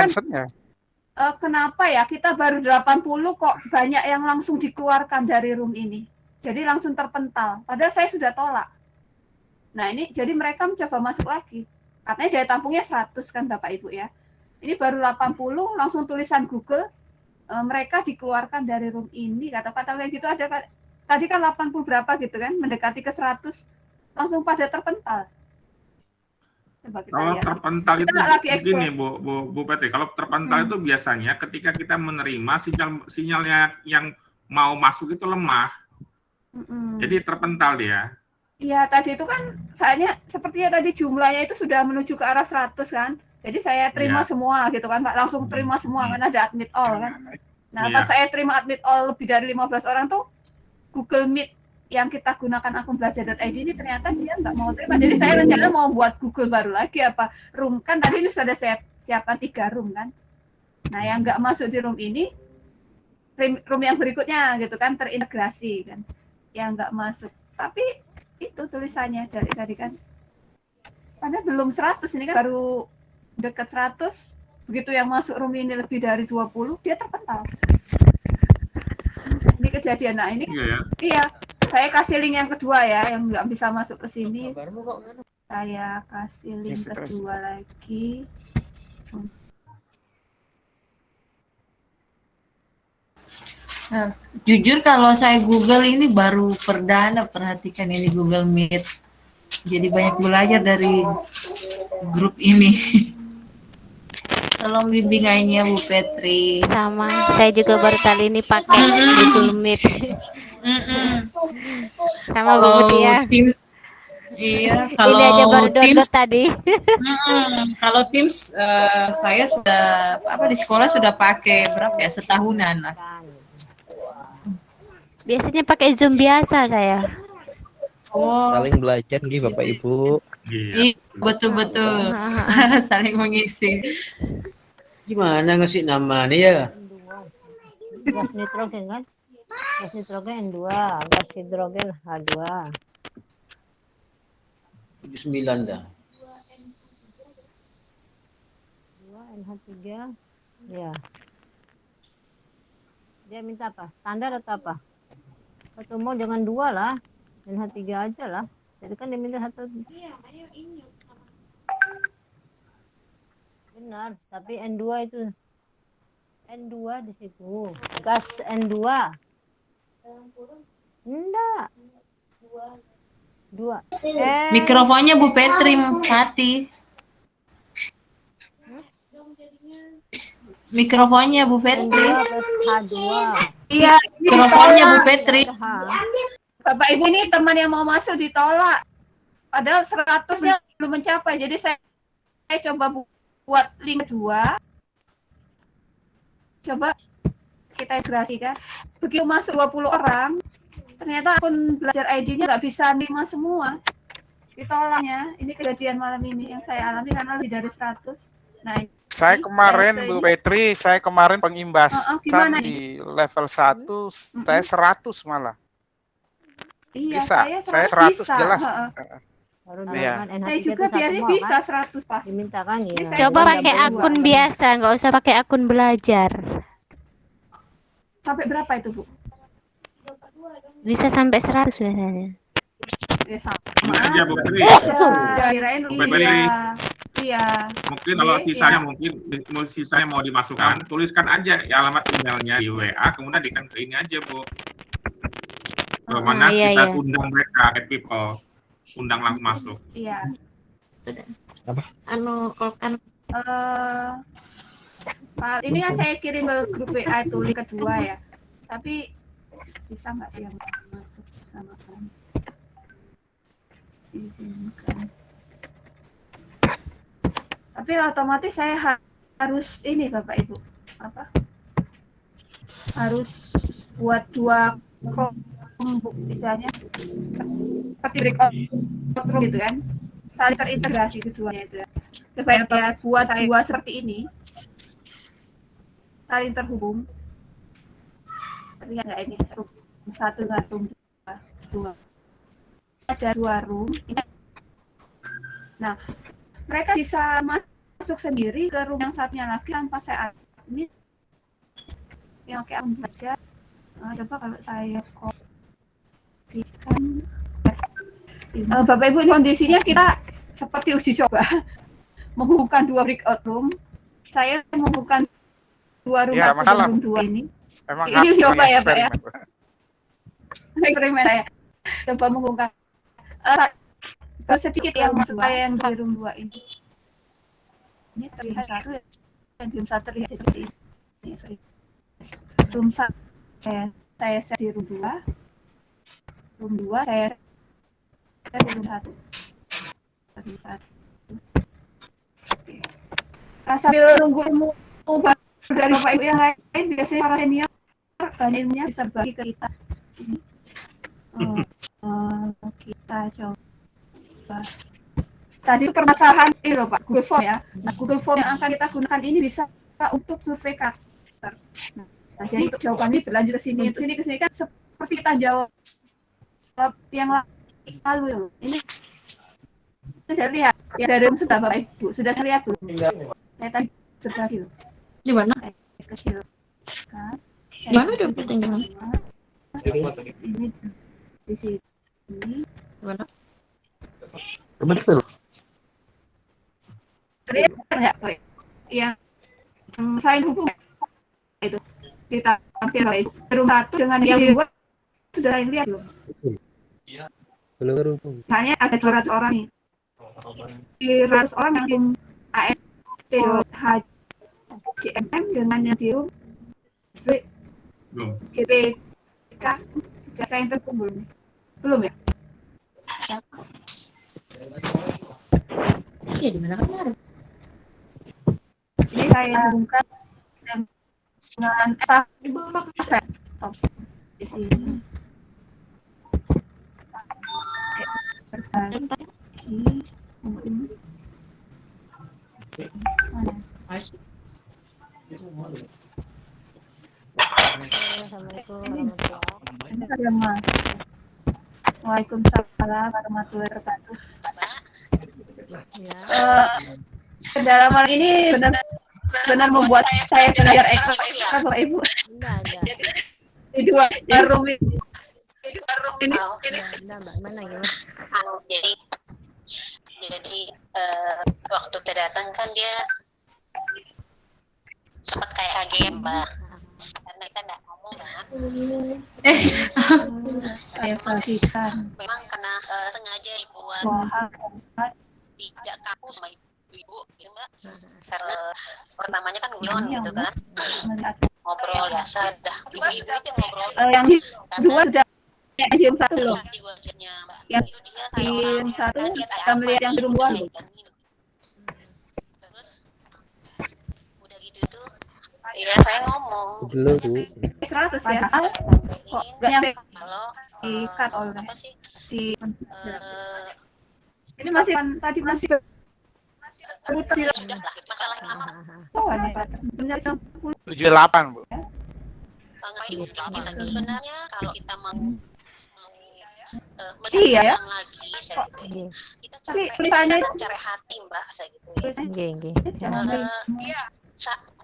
Hansennya. Kenapa ya kita baru 80 kok banyak yang langsung dikeluarkan dari room ini. Jadi langsung terpental. Padahal saya sudah tolak. Nah ini jadi mereka mencoba masuk lagi. Katanya daya tampungnya 100 kan Bapak Ibu ya. Ini baru 80 langsung tulisan Google. Mereka dikeluarkan dari room ini. Kata-kata kayak gitu ada. Tadi kan 80 berapa gitu kan. Mendekati ke 100. Langsung pada terpental. Kalau terpental itu begini Bu Peti, kalau terpental itu biasanya ketika kita menerima sinyalnya yang mau masuk itu lemah, jadi terpental dia. Iya, tadi itu kan soalnya sepertinya tadi jumlahnya itu sudah menuju ke arah 100 kan, jadi saya terima semua gitu kan Pak, langsung terima semua kan ada admit all kan. Nah pas saya terima admit all lebih dari 15 orang tuh Google Meet yang kita gunakan akun belajar.id ini ternyata dia nggak mau terima. Jadi saya rencana mau buat Google baru lagi apa room kan tadi ini sudah saya siapkan 3 room kan. Nah yang nggak masuk di room ini room yang berikutnya gitu kan terintegrasi kan. Yang nggak masuk. Tapi itu tulisannya dari tadi kan. Padahal belum 100 ini kan baru dekat 100. Begitu yang masuk room ini lebih dari 20 dia terpental. Ini kejadian. Nah ini iya. Saya kasih link yang kedua ya, yang nggak bisa masuk ke sini. Saya kasih link kedua lagi. Nah, jujur kalau saya Google ini baru perdana perhatikan ini Google Meet. Jadi banyak belajar dari grup ini. Tolong bimbingannya Bu Petri. Sama, saya juga baru kali ini pakai Google Meet. Sama Bu Mutia. Iya, kalau ini aja baru download Teams tadi. Kalau Teams saya sudah di sekolah sudah pakai berapa ya, setahunan lah. Biasanya pakai Zoom biasa saya. Saling belajar nih Bapak Ibu. Iya, betul-betul. Saling mengisi. Gimana ngasih nama nih ya? Gas nitrogen kan? Gas nitrogen N2, gas hidrogen H2. 79 dah. 2 NH3. Ya. Dia minta apa? Standar atau apa? Satu mol jangan 2 lah. NH3 aja lah. Jadi kan dia minta 1. Iya, ini. Benar, tapi N2 itu N2 di situ. Gas N2. Enggak. 2. Mikrofonnya Bu Petri mati. Mikrofonnya Bu Petri. H2. Iya, mikrofonnya Bu Petri. Bapak Ibu ini teman yang mau masuk ditolak. Padahal 100-nya belum mencapai. Jadi saya coba buat link kedua. Coba kita integrasikan. Begitu masuk 20 orang, ternyata akun belajar ID-nya nggak bisa nerima semua. Ditolaknya. Ini kejadian malam ini yang saya alami karena lebih dari 100. Nah, saya kemarin Bu Petri, saya kemarin pengimbasan di level 1, saya 100 malah. Iya, bisa. Saya 100 bisa. Jelas. Iya. Saya juga biasanya bisa 100 pas. Dimintakan ya. Coba pakai akun biasa, nggak usah pakai akun belajar. Sampai berapa itu, Bu? Bisa sampai 100 biasanya. Ya sama aja Bu Petri. Kirain iya. Mungkin kalau sisanya mungkin sisanya mau dimasukkan, tuliskan aja ya alamat emailnya di WA, kemudian ke ini aja Bu. Bagaimana kita undang mereka, people, undang langsung masuk. Iya. Apa? Ini kan saya kirim ke grup WA itu link kedua ya. Tapi bisa nggak yang masuk sama kan? Izinkan. Tapi otomatis saya harus ini Bapak Ibu apa? Harus buat 2 misalnya seperti breakout room gitu kan, saling terintegrasi keduanya itu. Supaya buat dua seperti ini saling terhubung. Terlihat nggak ini room 1 dengan room 2. Ada 2 room. Nah, mereka bisa masuk sendiri ke room yang satunya lagi tanpa saya admit. Yang kayak akun belajar. Coba kalau saya kopikan. Bapak Ibu, ini kondisinya kita seperti uji coba. Menghubungkan 2 breakout room. Saya menghubungkan 2 room, Ya, masalah. room 2 ini. Emang Ini coba ya, Pak ya. Eksperimen. Eksperimen saya. Coba menghubungkan. Sedikit yang supaya yang di room 2 ini. Ini terlihat satu, yang di room 1 terlihat seperti ini. Room 1 saya set di room 2. Room 2 saya set di room 1. Sambil nunggu ilmu dari Bapak Ibu yang lain, biasanya para senior kan ilmunya bisa bagi ke kita. Kita coba. Tadi itu permasalahan ini loh Pak, Google Form ya. Nah, Google Form yang akan kita gunakan ini bisa untuk survei karakter. Nah, jadi untuk jawabannya berlanjut ke sini, untuk sini ke sini kan seperti kita jawab yang lalu. Ini sudah lihat, ya dari sudah Bapak Ibu, sudah saya lihat belum? Saya tadi sudah gitu. Di mana? Kecil. Di mana ada pertanyaan? Ini di sini. Mana? Betul. Terlihat nggak Pak? Yang saya hubung itu kita tampil Bapak Ibu. Room 1 dengan yang 2 sudah saya lihat belum? Belum berhubung. Hanya ada 200 orang nih. 200 orang yang tim AFP HCMM dengan yang tim Belum. GPK sudah saya terkumpul belum? Belum ya? Iya, di mana kemarin? Ini saya hubungkan dengan di sini. Berbagi. Waalaikumsalam warahmatullahi wabarakatuh. Kedalaman ini benar membuat saya belajar ekstra Bapak Ibu. Di dua room ini. Mana ya? Jadi waktu terdatang kan dia sempat kayak kaget Mbak, karena kita nggak ngomong kan. Saya perhatikan. Memang karena sengaja dibuat tidak kaku sama ibu, ya Mbak. Karena pertamanya kan guyon gitu kan, ngobrol biasa, dah ibu-ibu itu ngobrol. Yang kedua sudah yang satu loh. Yang Yang satu kita melihat yang di room 2 loh. Terus udah gitu tuh, ya saya ngomong. Belum, Bu. 100 ya. Kok nggak nyampe Kalau di-cut oleh apa sih? di ini masih tadi masih Sudah lah, masalah yang lama. sebenarnya 78, Bu. Kita sebenarnya kalau kita mau iya ya. lagi, saya gitu. Kita Tapi capek, tulisannya cari hati Mbak, saya gitu.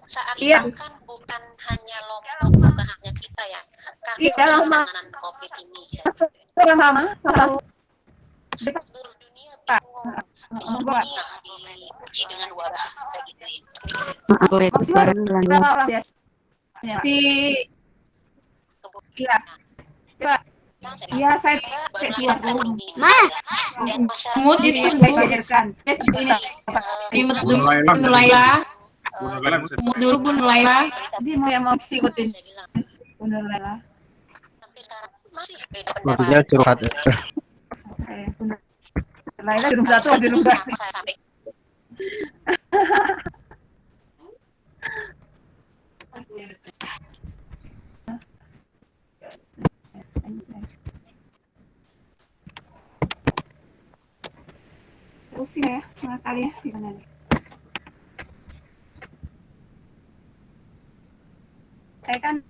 Saat Iya. itu kan bukan hanya Lombok, bukan hanya kita ya. Kan Iya, lama. penanganan COVID ini. Ya. orang lama salah Seluruh dunia bingung. Di seluruh dunia diuji dengan wabah, saya gitu ya. Maaf, Bu, suara pelan-pelan. orang ya. Di iya. Iya, saya cek dia dulu. Mut itu Saya ajarkan. di mulailah. Mut dulu Bu mulailah. Jadi mau yang mau ikutin. Benar lah. Sampai sekarang masih beda Maksudnya curhat. Saya benar. Laila di room 1 di room 2. Sampai Pusing ya, setengah kali ya. Gimana nih? Saya kan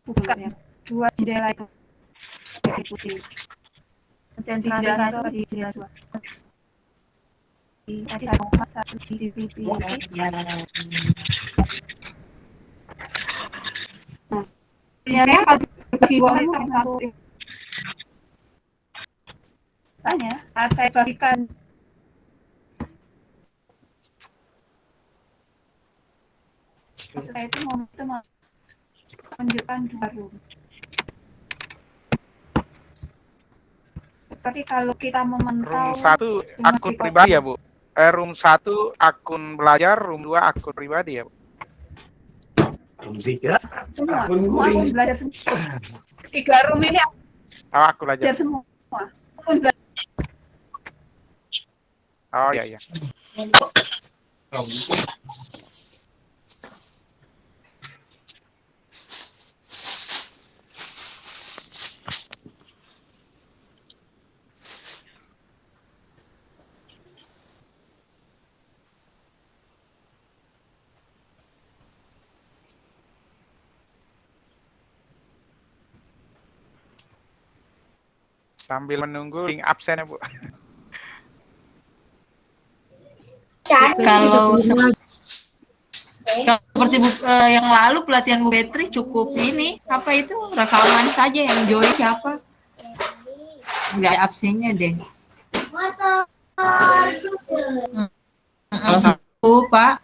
buka ya, 2 jendela itu. Pusing. Di jendela 1 atau di jendela 2? tadi satu di TV. Nah, ternyata kalau di bawah itu satu tanya, saat saya bagikan saya itu menunjukkan dua room. Seperti kalau kita memantau Room 1 akun pribadi ya, Bu? Room 1 akun belajar, room 2 akun pribadi ya, Bu? Semua akun belajar semua. 3 room ini Aku belajar. belajar semua. Akun belajar. Oh iya. Sambil menunggu link absen ya, Bu. Kalau seperti yang lalu pelatihan Bu Betri cukup ini apa itu rekaman saja yang join siapa, nggak absennya deh. Kalau satu Pak,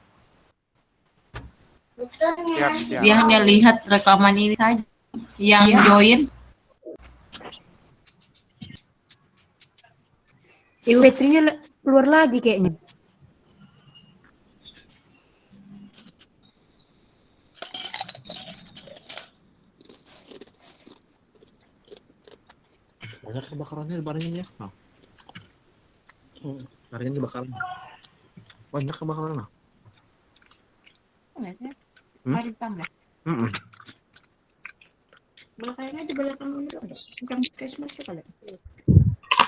Siap. dia hanya lihat rekaman ini saja yang join. Ibu Petrinya keluar lagi kayaknya. Banyak kebakarannya barangnya. Barangnya dibakar. Banyak kebakaran lah. Ada tambah. Kayaknya di belakang itu ada. Bukan Christmas ya kali.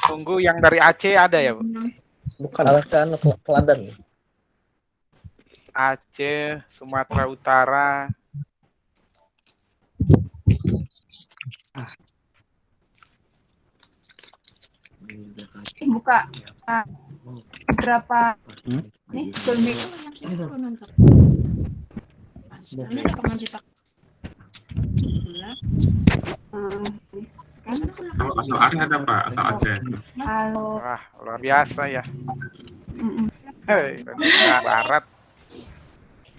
Tunggu yang dari Aceh ada ya, Bu? Bukan. Alasan Kladan. Aceh, Sumatera Utara. Buka berapa nih filmik Kalau asal Aceh ada Pak, asal Aceh. kalau Wah, luar biasa ya. Hei, Indonesia Barat.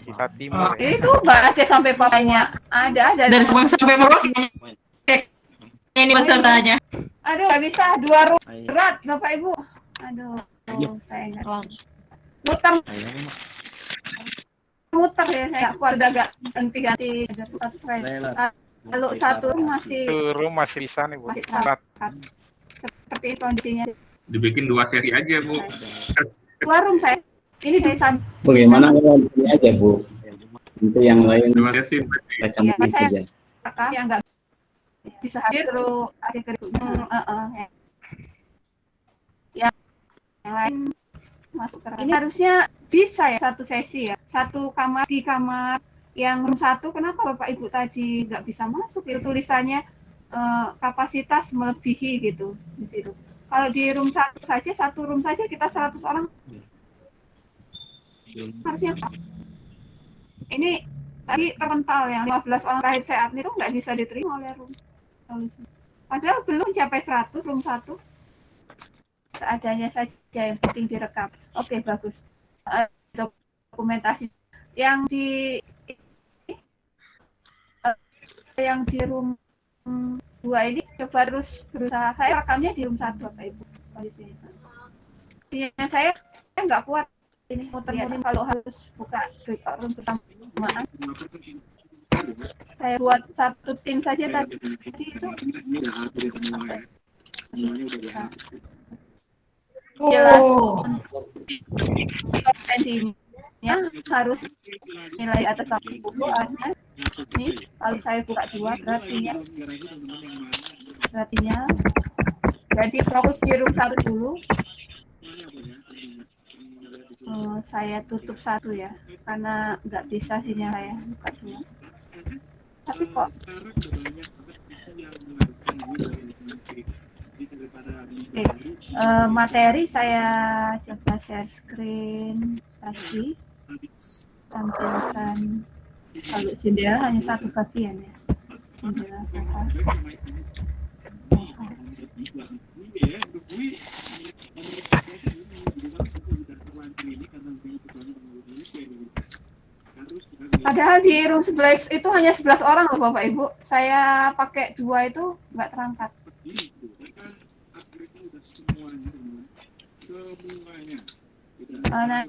Kita timur. Ya. itu Mbak Aceh sampai papanya ada Dari Sabang sampai Merauke ini pesertanya. aduh nggak bisa 2 room berat Bapak Ibu, aduh saya nggak muter ya, saya keluarga agak ganti kalau satu masih Turun masih bisa nih, Bu. masih Berat. seperti itu kondisinya. Dibikin 2 seri aja, Bu. 2 room saya ini dari sana. Bagaimana kalau di sini aja, Bu? Untuk yang lain 2 sesi. rekam Ya, saya saja. rekam yang nggak bisa hadir terus akhir yang lain masuk ke ini harusnya bisa ya satu sesi ya, satu kamar di kamar yang room 1. Kenapa Bapak Ibu tadi nggak bisa masuk? Itu tulisannya kapasitas melebihi gitu. Kalau di room 1 saja, satu room saja kita 100 orang harusnya pas. Ini tadi terpental yang 15 orang terakhir saya admin itu nggak bisa diterima oleh room. Padahal belum mencapai 100 room 1. Seadanya saja yang penting direkam. Oke, bagus. Dokumentasi yang di room 2 ini coba terus berusaha. Saya rekamnya di room 1 Bapak Ibu. Kondisinya saya nggak kuat ini muter-muter kalau harus buka room bersamaan. Saya buat satu tim saja tadi itu jelas kompetensinya harus nilai atas 80 ada. Nih kalau saya buka 2 berartinya jadi fokus di room 1 dulu. Saya tutup 1 ya karena nggak bisa sinyal saya buka 2. Tapi kok Materi saya coba share screen lagi, tampilkan. Kalau jendela hanya satu bagian ya, jendela Padahal di room 11 itu hanya 11 orang loh Bapak Ibu. Saya pakai 2 itu nggak terangkat. Nah,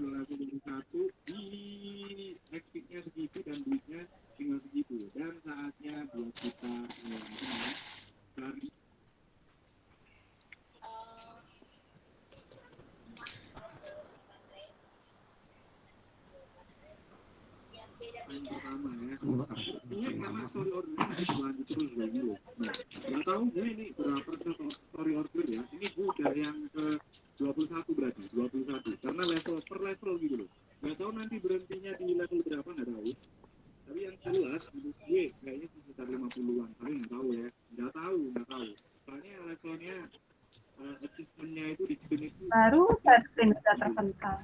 baru saya screen sudah terpental.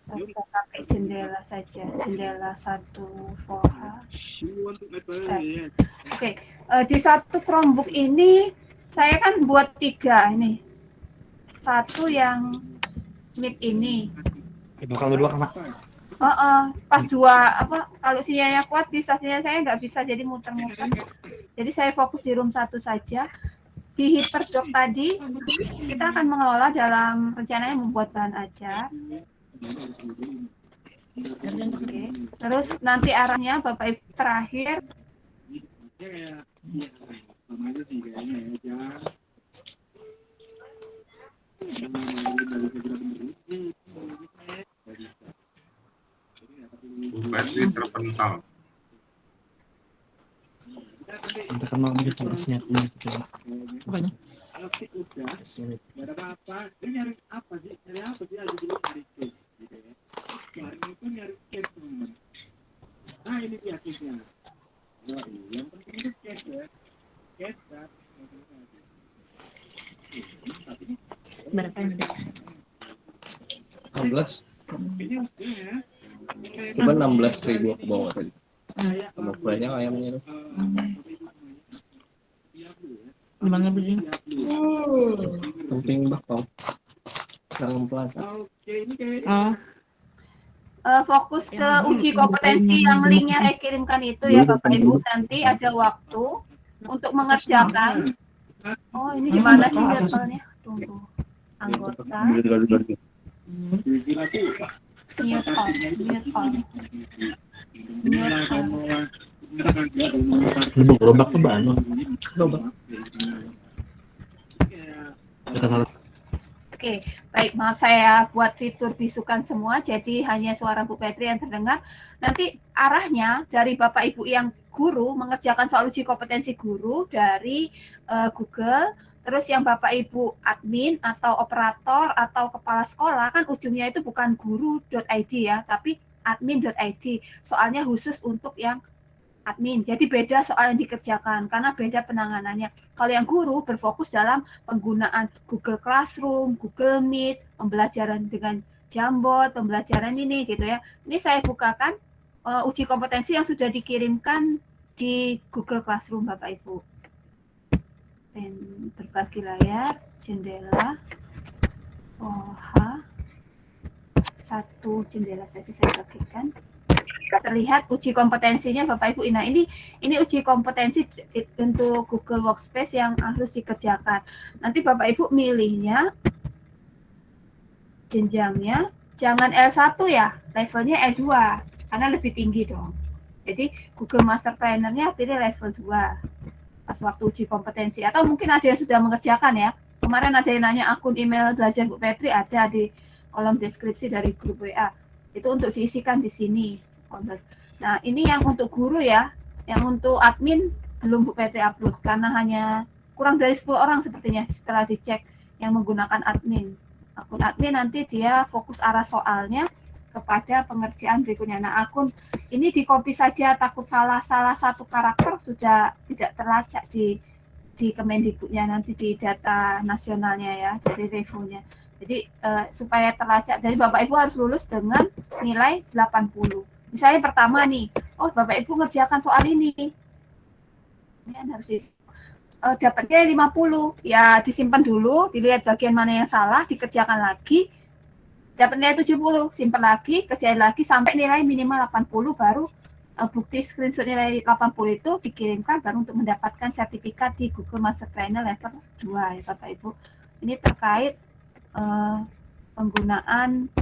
Kita pakai jendela saja, jendela 1 Foha. Oke, di satu Chromebook ini saya kan buat 3 ini. Satu yang mic ini. Pas 2 kalau sinyalnya kuat di stasiunnya saya nggak bisa, jadi muter-muter. Jadi saya fokus di room 1 saja. Di HyperDoc tadi kita akan mengelola dalam rencananya membuat bahan ajar. Oke. Terus nanti arahnya Bapak Ibu terakhir Bateri terpental. Kita kenal interface-nya Apanya? Berapa ini? 16. Coba 16.000 ke bawah tadi. Sama banyak ayamnya itu. 5.000. Samping bakal. Dalam plaza. fokus ke uji kompetensi yang linknya saya kirimkan itu ya Bapak Ibu. Nanti ada waktu untuk mengerjakan. Oh, ini gimana sih jadwalnya? Tunggu. Anggota. Mute all. Gerobak ke Bandung. Oke, baik, maaf saya buat fitur bisukan semua, jadi hanya suara Bu Petri yang terdengar. Nanti arahnya dari Bapak Ibu yang guru mengerjakan soal uji kompetensi guru dari Google, terus yang Bapak Ibu admin atau operator atau kepala sekolah kan ujungnya itu bukan guru.id ya, tapi admin.id. Soalnya khusus untuk yang admin. Jadi beda soal yang dikerjakan karena beda penanganannya. Kalau yang guru berfokus dalam penggunaan Google Classroom, Google Meet, pembelajaran dengan Jamboard, pembelajaran ini gitu ya. Ini saya bukakan uji kompetensi yang sudah dikirimkan di Google Classroom Bapak Ibu. Dan berbagi layar, jendela, satu jendela saya bagikan. Terlihat uji kompetensinya Bapak Ibu. Nah, ini uji kompetensi untuk Google Workspace yang harus dikerjakan. Nanti Bapak Ibu milihnya jenjangnya jangan L1 ya, levelnya L2 karena lebih tinggi dong. Jadi Google Master Planner-nya pilih level 2 pas waktu uji kompetensi. Atau mungkin ada yang sudah mengerjakan ya. Kemarin ada yang nanya akun email belajar Bu Petri, ada di kolom deskripsi dari grup WA. Itu untuk diisikan di sini. Nah, ini yang untuk guru ya, yang untuk admin belum Bu Petri upload karena hanya kurang dari 10 orang sepertinya setelah dicek yang menggunakan admin. Akun admin nanti dia fokus arah soalnya kepada pengerjaan berikutnya. Nah, akun ini di copy saja, takut salah satu karakter sudah tidak terlacak di di Kemendikbudnya, nanti di data nasionalnya ya, dari reviewnya. Jadi supaya terlacak, dari Bapak Ibu harus lulus dengan nilai 80. Misalnya pertama nih, oh Bapak Ibu ngerjakan soal ini harus dapatnya 50, ya disimpan dulu, dilihat bagian mana yang salah, dikerjakan lagi, dapat nilai 70, simpan lagi, kerjain lagi sampai nilai minimal 80, baru bukti screenshot nilai 80 itu dikirimkan baru untuk mendapatkan sertifikat di Google Master Trainer level 2 ya Bapak Ibu. Ini terkait penggunaan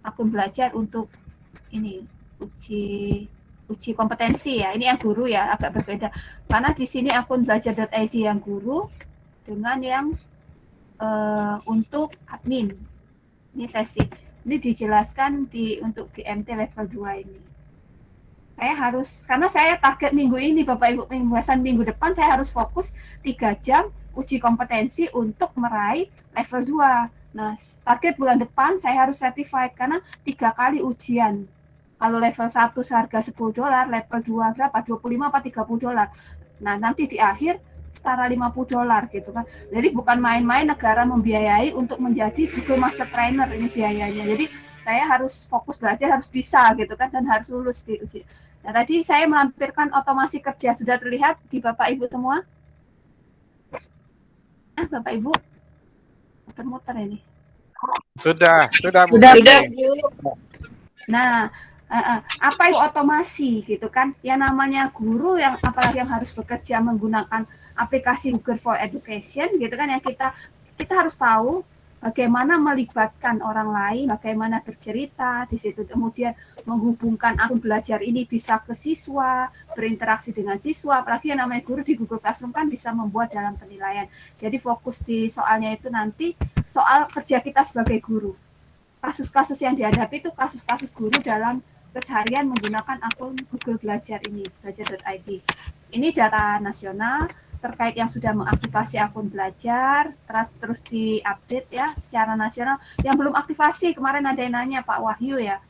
akun belajar untuk ini uji kompetensi ya. Ini yang guru ya, agak berbeda. Karena di sini akun belajar.id yang guru dengan yang untuk admin. Ini sesi. Ini dijelaskan untuk GMT level 2 ini. Saya harus, karena saya target minggu ini Bapak Ibu, minggu depan saya harus fokus 3 jam uji kompetensi untuk meraih level 2. Nah, target bulan depan saya harus certified karena 3 kali ujian. Kalau level 1 seharga $10, level 2 berapa? 25 apa 30 dolar. Nah, nanti di akhir setara 50 dolar gitu kan. Jadi bukan main-main negara membiayai untuk menjadi Google Master Trainer ini biayanya. Jadi saya harus fokus belajar, harus bisa gitu kan, dan harus lulus di uji. Nah, tadi saya melampirkan otomasi kerja, sudah terlihat di Bapak Ibu semua? Bapak Ibu, muter-muter ini. Sudah, Bu. Nah, apa itu otomasi gitu kan? Yang namanya guru yang apalagi yang harus bekerja menggunakan aplikasi Google for Education gitu kan, yang kita harus tahu bagaimana melibatkan orang lain, bagaimana bercerita di situ, kemudian menghubungkan akun belajar ini bisa ke siswa, berinteraksi dengan siswa, apalagi yang namanya guru di Google Classroom kan bisa membuat dalam penilaian. Jadi fokus di soalnya itu nanti soal kerja kita sebagai guru. Kasus-kasus yang dihadapi itu kasus-kasus guru dalam keseharian menggunakan akun Google Belajar ini, belajar.id. Ini data nasional terkait yang sudah mengaktifasi akun belajar, terus diupdate ya secara nasional. Yang belum aktivasi, kemarin ada yang nanya Pak Wahyu ya,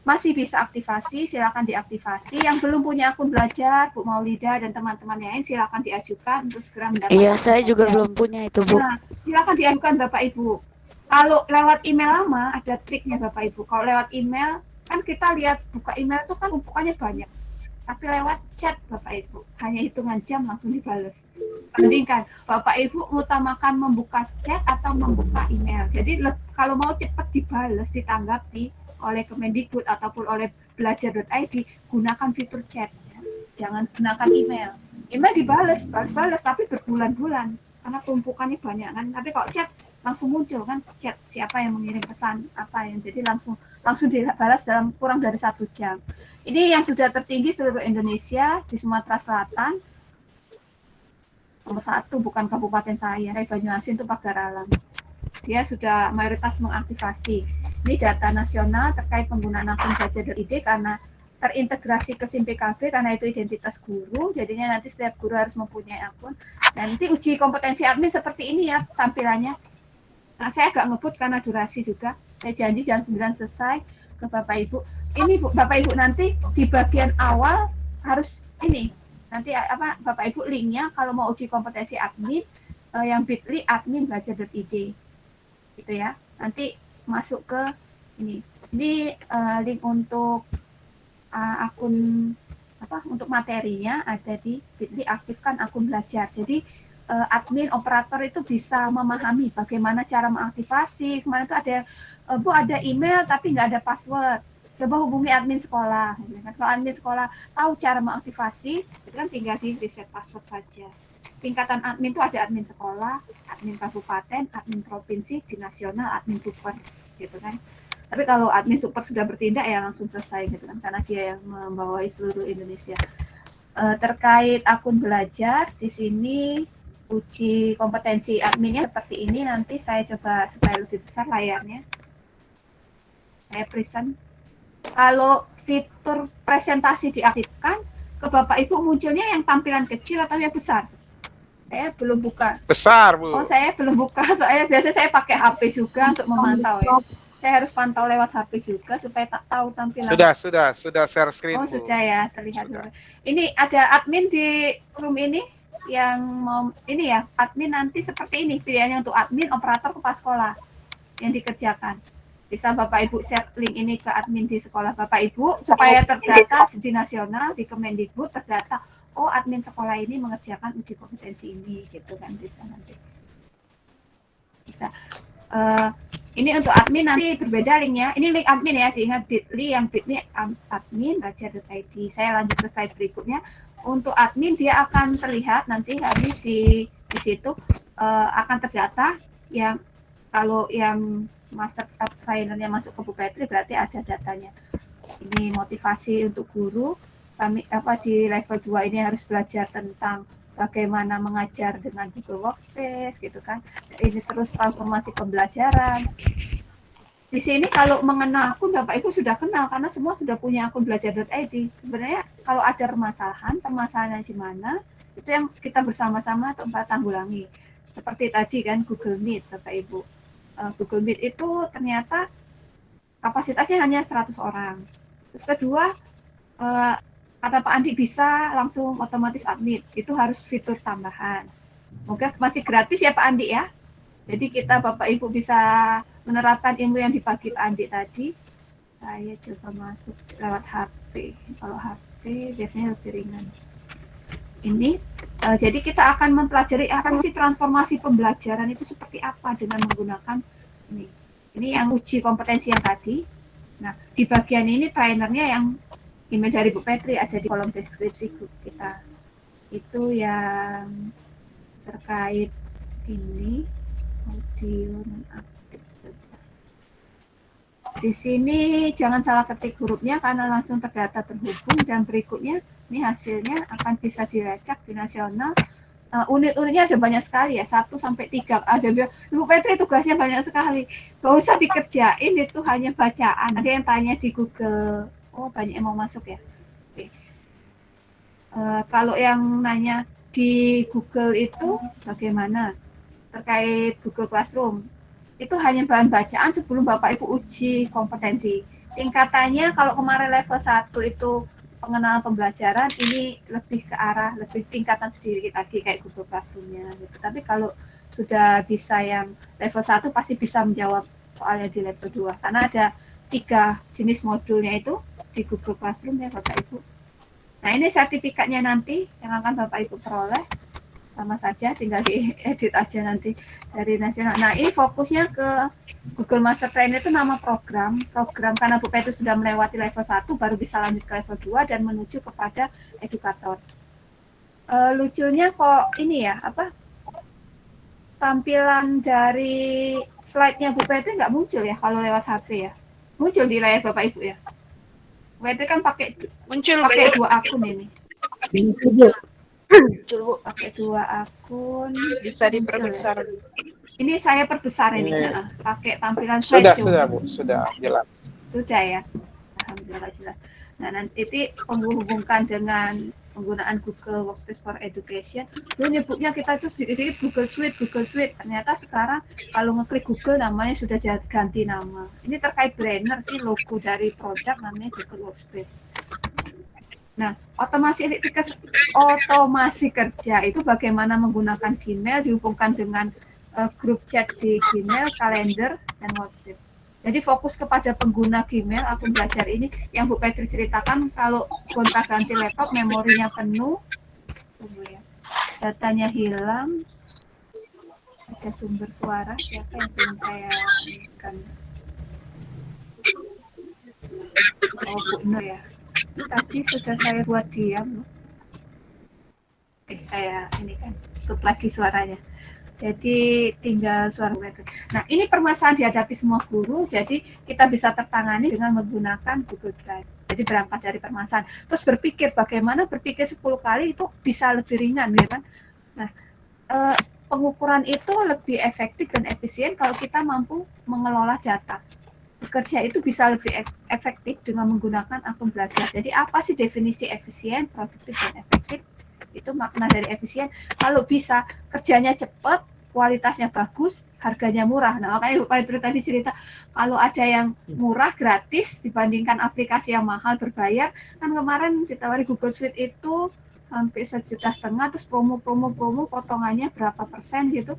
masih bisa aktivasi, silakan diaktifasi. Yang belum punya akun belajar, Bu Maulida dan teman-teman yang lain silakan diajukan untuk segera mendapatkan. Iya, saya juga belum punya itu, Bu. Nah, silakan diajukan Bapak Ibu. Kalau lewat email lama ada triknya Bapak Ibu. Kalau lewat email kan kita lihat buka email itu kan tumpukannya banyak. Tapi lewat chat Bapak Ibu hanya hitungan jam langsung dibales. Bandingkan Bapak Ibu utamakan membuka chat atau membuka email. Jadi kalau mau cepat dibales, ditanggapi oleh Kemendikbud ataupun oleh belajar.id, gunakan fitur chat. Ya. Jangan gunakan email. Email dibales tapi berbulan-bulan karena tumpukannya banyak kan. Tapi kalau chat langsung muncul kan chat siapa yang mengirim pesan apa yang, jadi langsung dibalas dalam kurang dari 1 jam. Ini yang sudah tertinggi seluruh Indonesia di Sumatera Selatan. Nomor 1 bukan kabupaten saya Banyuasin itu Pagar Alam. Dia sudah mayoritas mengaktifasi. Ini data nasional terkait penggunaan akun belajar.id karena terintegrasi ke SIM PKB karena itu identitas guru. Jadinya nanti setiap guru harus mempunyai akun. Dan nanti uji kompetensi admin seperti ini ya tampilannya. Nah, saya agak ngebut karena durasi juga. Saya janji jam 9 selesai ke Bapak Ibu. Ini Bapak Ibu nanti di bagian awal harus ini. Nanti Bapak Ibu linknya kalau mau uji kompetensi admin yang bit.ly admin belajar.id. Gitu ya. Nanti masuk ke ini. Ini link untuk akun untuk materinya ada di bit.ly aktifkan akun belajar. Jadi admin operator itu bisa memahami bagaimana cara mengaktifasi. Kemarin itu ada Bu ada email tapi nggak ada password. Coba hubungi admin sekolah. Kalau admin sekolah tahu cara mengaktifasi, itu kan tinggal di reset password saja. Tingkatan admin itu ada admin sekolah, admin kabupaten, admin provinsi, di nasional, admin super, gitu kan. Tapi kalau admin super sudah bertindak ya langsung selesai gitu kan, karena dia yang membawahi seluruh Indonesia. Terkait akun belajar di sini uji kompetensi adminnya seperti ini, nanti saya coba supaya lebih besar layarnya. Saya present. Kalau fitur presentasi diaktifkan, ke Bapak Ibu munculnya yang tampilan kecil atau yang besar? Saya belum buka. Besar, Bu. Oh, saya belum buka. Soalnya biasanya saya pakai HP juga untuk memantau ya. Saya harus pantau lewat HP juga supaya tak tahu tampilan. Sudah share screen. Oh, sudah ya, terlihat. Sudah. Ini ada admin di room ini yang mau ini ya, admin nanti seperti ini pilihannya untuk admin, operator, kepala sekolah yang dikerjakan. Bisa Bapak Ibu share link ini ke admin di sekolah Bapak Ibu supaya terdata di nasional, di Kemendikbud terdata, oh admin sekolah ini mengerjakan uji kompetensi ini gitu kan, bisa nanti. Bisa. Ini untuk admin nanti berbeda linknya. Ini link admin ya, diingat bit.ly yang bit.ly admin belajar.id. Saya lanjut ke slide berikutnya. Untuk admin dia akan terlihat nanti habis di situ akan terdata yang kalau yang master trainernya masuk ke Bu Petri berarti ada datanya. Ini motivasi untuk guru. Kami di level 2 ini harus belajar tentang bagaimana mengajar dengan Google Workspace gitu kan. Ini terus transformasi pembelajaran. Di sini kalau mengenal akun Bapak Ibu sudah kenal karena semua sudah punya akun belajar.id. Sebenarnya kalau ada permasalahan di mana itu yang kita bersama-sama tanggulangi. Seperti tadi kan Google Meet Bapak Ibu. Google Meet itu ternyata kapasitasnya hanya 100 orang. Terus kedua, kata Pak Andi bisa langsung otomatis admit, itu harus fitur tambahan. Semoga masih gratis ya Pak Andi ya. Jadi kita Bapak Ibu bisa menerapkan ilmu yang dibagi Pak Andi tadi. Saya coba masuk lewat HP. Kalau HP biasanya lebih ringan. Ini, jadi kita akan mempelajari apa sih transformasi pembelajaran itu seperti apa dengan menggunakan ini. Ini yang uji kompetensi yang tadi. Nah, di bagian ini trainernya yang email dari Bu Petri ada di kolom deskripsi grup kita. Itu yang terkait ini audio non-aktif. Di sini jangan salah ketik hurufnya karena langsung terdata terhubung dan berikutnya ini hasilnya akan bisa dilacak di nasional. Unit-unitnya ada banyak sekali ya, 1 sampai 3. Ada Ibu Petri tugasnya banyak sekali. Gak usah dikerjain, itu hanya bacaan. Ada yang tanya di Google. Oh, banyak yang mau masuk ya. Oke. Kalau yang nanya di Google itu bagaimana terkait Google Classroom, itu hanya bahan bacaan sebelum Bapak Ibu uji kompetensi. Tingkatannya kalau kemarin level 1 itu pengenalan pembelajaran, ini lebih ke arah lebih tingkatan sendiri tadi kayak Google Classroom-nya gitu. Tapi kalau sudah bisa yang level 1 pasti bisa menjawab soalnya di level 2 karena ada 3 jenis modulnya itu di Google Classroom ya Bapak Ibu. Nah, ini sertifikatnya nanti yang akan Bapak Ibu peroleh. Sama saja, tinggal diedit aja nanti dari nasional. Nah, ini fokusnya ke Google Master Trainer itu nama program karena Bu Petri sudah melewati level 1 baru bisa lanjut ke level 2 dan menuju kepada edukator. Lucunya kok ini ya, tampilan dari slide-nya Bu Petri nggak muncul ya kalau lewat HP ya. Muncul di layar Bapak Ibu ya. Bu Petri kan pakai 2 akun ini. Muncul Bu, pakai 2 akun. Bisa diperbesar. Ini saya perbesar ini, pakai tampilan slideshow. Sudah Bu, sudah jelas. Sudah ya, alhamdulillah jelas. Nah, nanti menghubungkan dengan penggunaan Google Workspace for Education. Dulu nyebutnya kita itu sedikit Google Suite. Ternyata sekarang kalau ngeklik Google namanya sudah ganti nama. Ini terkait banner sih, logo dari produk namanya Google Workspace. Nah, otomasi kerja itu bagaimana menggunakan Gmail dihubungkan dengan grup chat di Gmail, kalender, dan WhatsApp. Jadi fokus kepada pengguna Gmail, akun belajar ini yang Bu Petri ceritakan kalau gonta-ganti laptop, memorinya penuh, datanya hilang, ada sumber suara, siapa yang belum saya inginkan? Oh, Bu Nur ya. Tadi sudah saya buat diam. Saya ini kan tutup lagi suaranya. Jadi tinggal suara mereka. Nah, ini permasalahan dihadapi semua guru, jadi kita bisa tertangani dengan menggunakan Google Drive. Jadi berangkat dari permasalahan, terus berpikir bagaimana berpikir 10 kali itu bisa lebih ringan, ya kan? Nah, pengukuran itu lebih efektif dan efisien kalau kita mampu mengelola data. Bekerja itu bisa lebih efektif dengan menggunakan akun belajar. Jadi apa sih definisi efisien, produktif, dan efektif? Itu makna dari efisien. Kalau bisa kerjanya cepat, kualitasnya bagus, harganya murah. Nah, makanya Bu Petri tadi cerita kalau ada yang murah gratis dibandingkan aplikasi yang mahal berbayar. Kan kemarin ditawari Google Suite itu hampir 1,5 juta, terus promo potongannya berapa persen gitu.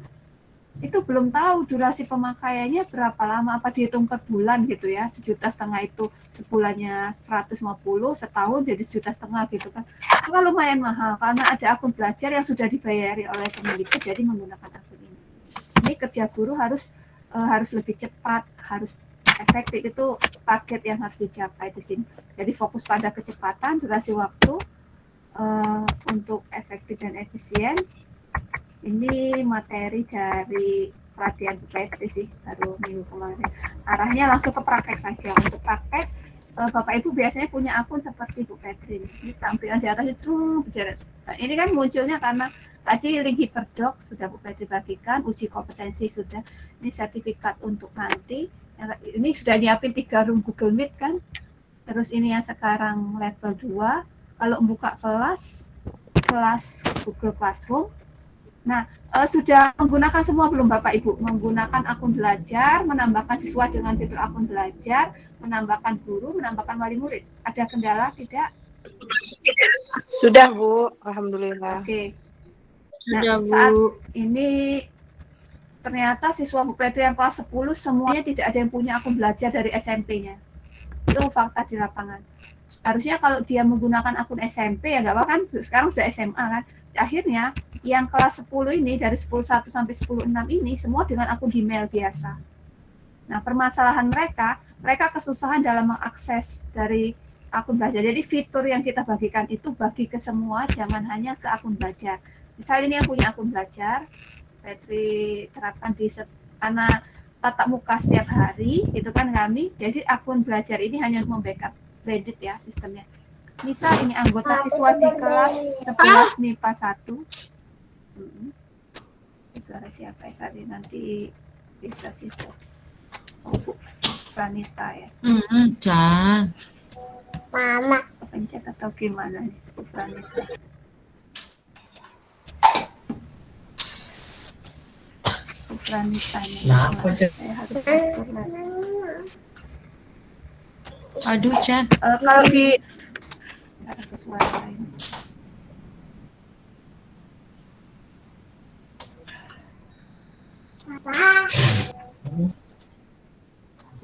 Itu belum tahu durasi pemakaiannya berapa lama, apa dihitung per bulan gitu ya. 1,5 juta itu sebulannya 150, setahun jadi 1,5 juta gitu kan. Itu kan lumayan mahal karena ada akun belajar yang sudah dibayari oleh pemiliknya, jadi menggunakan akun ini. Ini kerja guru harus lebih cepat, harus efektif, itu target yang harus dicapai di sini. Jadi fokus pada kecepatan, durasi waktu untuk efektif dan efisien. Ini materi dari pelatihan Bu Petri sih, baru minggu kemarin. Arahnya langsung ke praktek saja. Untuk praktek, Bapak Ibu biasanya punya akun seperti Bu Petri. Ini tampilan di atas itu bicara. Nah, ini kan munculnya karena tadi link Hyperdoc sudah Bu Petri bagikan, uji kompetensi sudah. Ini sertifikat untuk nanti. Ini sudah nyiapin 3 room Google Meet kan. Terus ini yang sekarang level 2. Kalau membuka kelas Google Classroom. Nah, sudah menggunakan semua belum Bapak Ibu? Menggunakan akun belajar, menambahkan siswa dengan fitur akun belajar, menambahkan guru, menambahkan wali murid. Ada kendala tidak? Sudah Bu, alhamdulillah. Oke. Sudah, Nah, Bu. saat ini ternyata siswa Bu Petri yang kelas 10 semuanya tidak ada yang punya akun belajar dari SMP-nya. Itu fakta di lapangan. Harusnya kalau dia menggunakan akun SMP ya nggak apa-apa kan, sekarang sudah SMA kan. Akhirnya yang kelas 10 ini dari 10.1 sampai 10.6 ini semua dengan akun Gmail biasa. Nah, permasalahan mereka kesusahan dalam mengakses dari akun belajar. Jadi fitur yang kita bagikan itu bagi ke semua, jangan hanya ke akun belajar. Misalnya ini yang punya akun belajar, Petri terapkan di anak tatap muka setiap hari, itu kan kami. Jadi akun belajar ini hanya membackup kredit ya sistemnya. Misal ini anggota siswa di kelas 11 MIPA 1. Suara siapa ya tadi nanti bisa siswa. Oh, Bu Pranita ya. Chan. Mama. Pencet atau gimana nih Bu Pranita? Bu Pranita nih. Saya harus atur lagi. Aduh, Chan. Kalau di ada suara ini.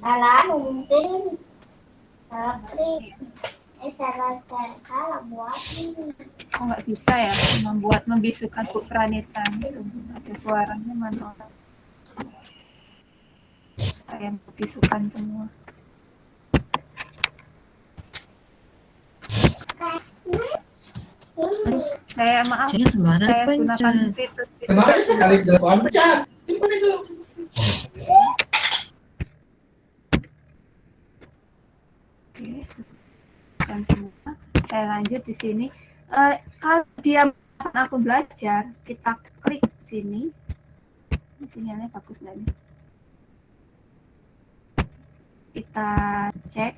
Salah mungkin salah buat Oh, nggak bisa ya membisukan Bu Pranita. Ada suaranya manual. Saya membisukan semua. Saya maaf. Jangan sembarang Saya gunakan pencet. fitur. Kemarin sekali dilakukan pecat. Simpan itu. Oke, dan semua. Saya lanjut di sini. Kalau dia menggunakan akun belajar, kita klik sini. Ini sinyalnya bagus nggak nih? Kita cek.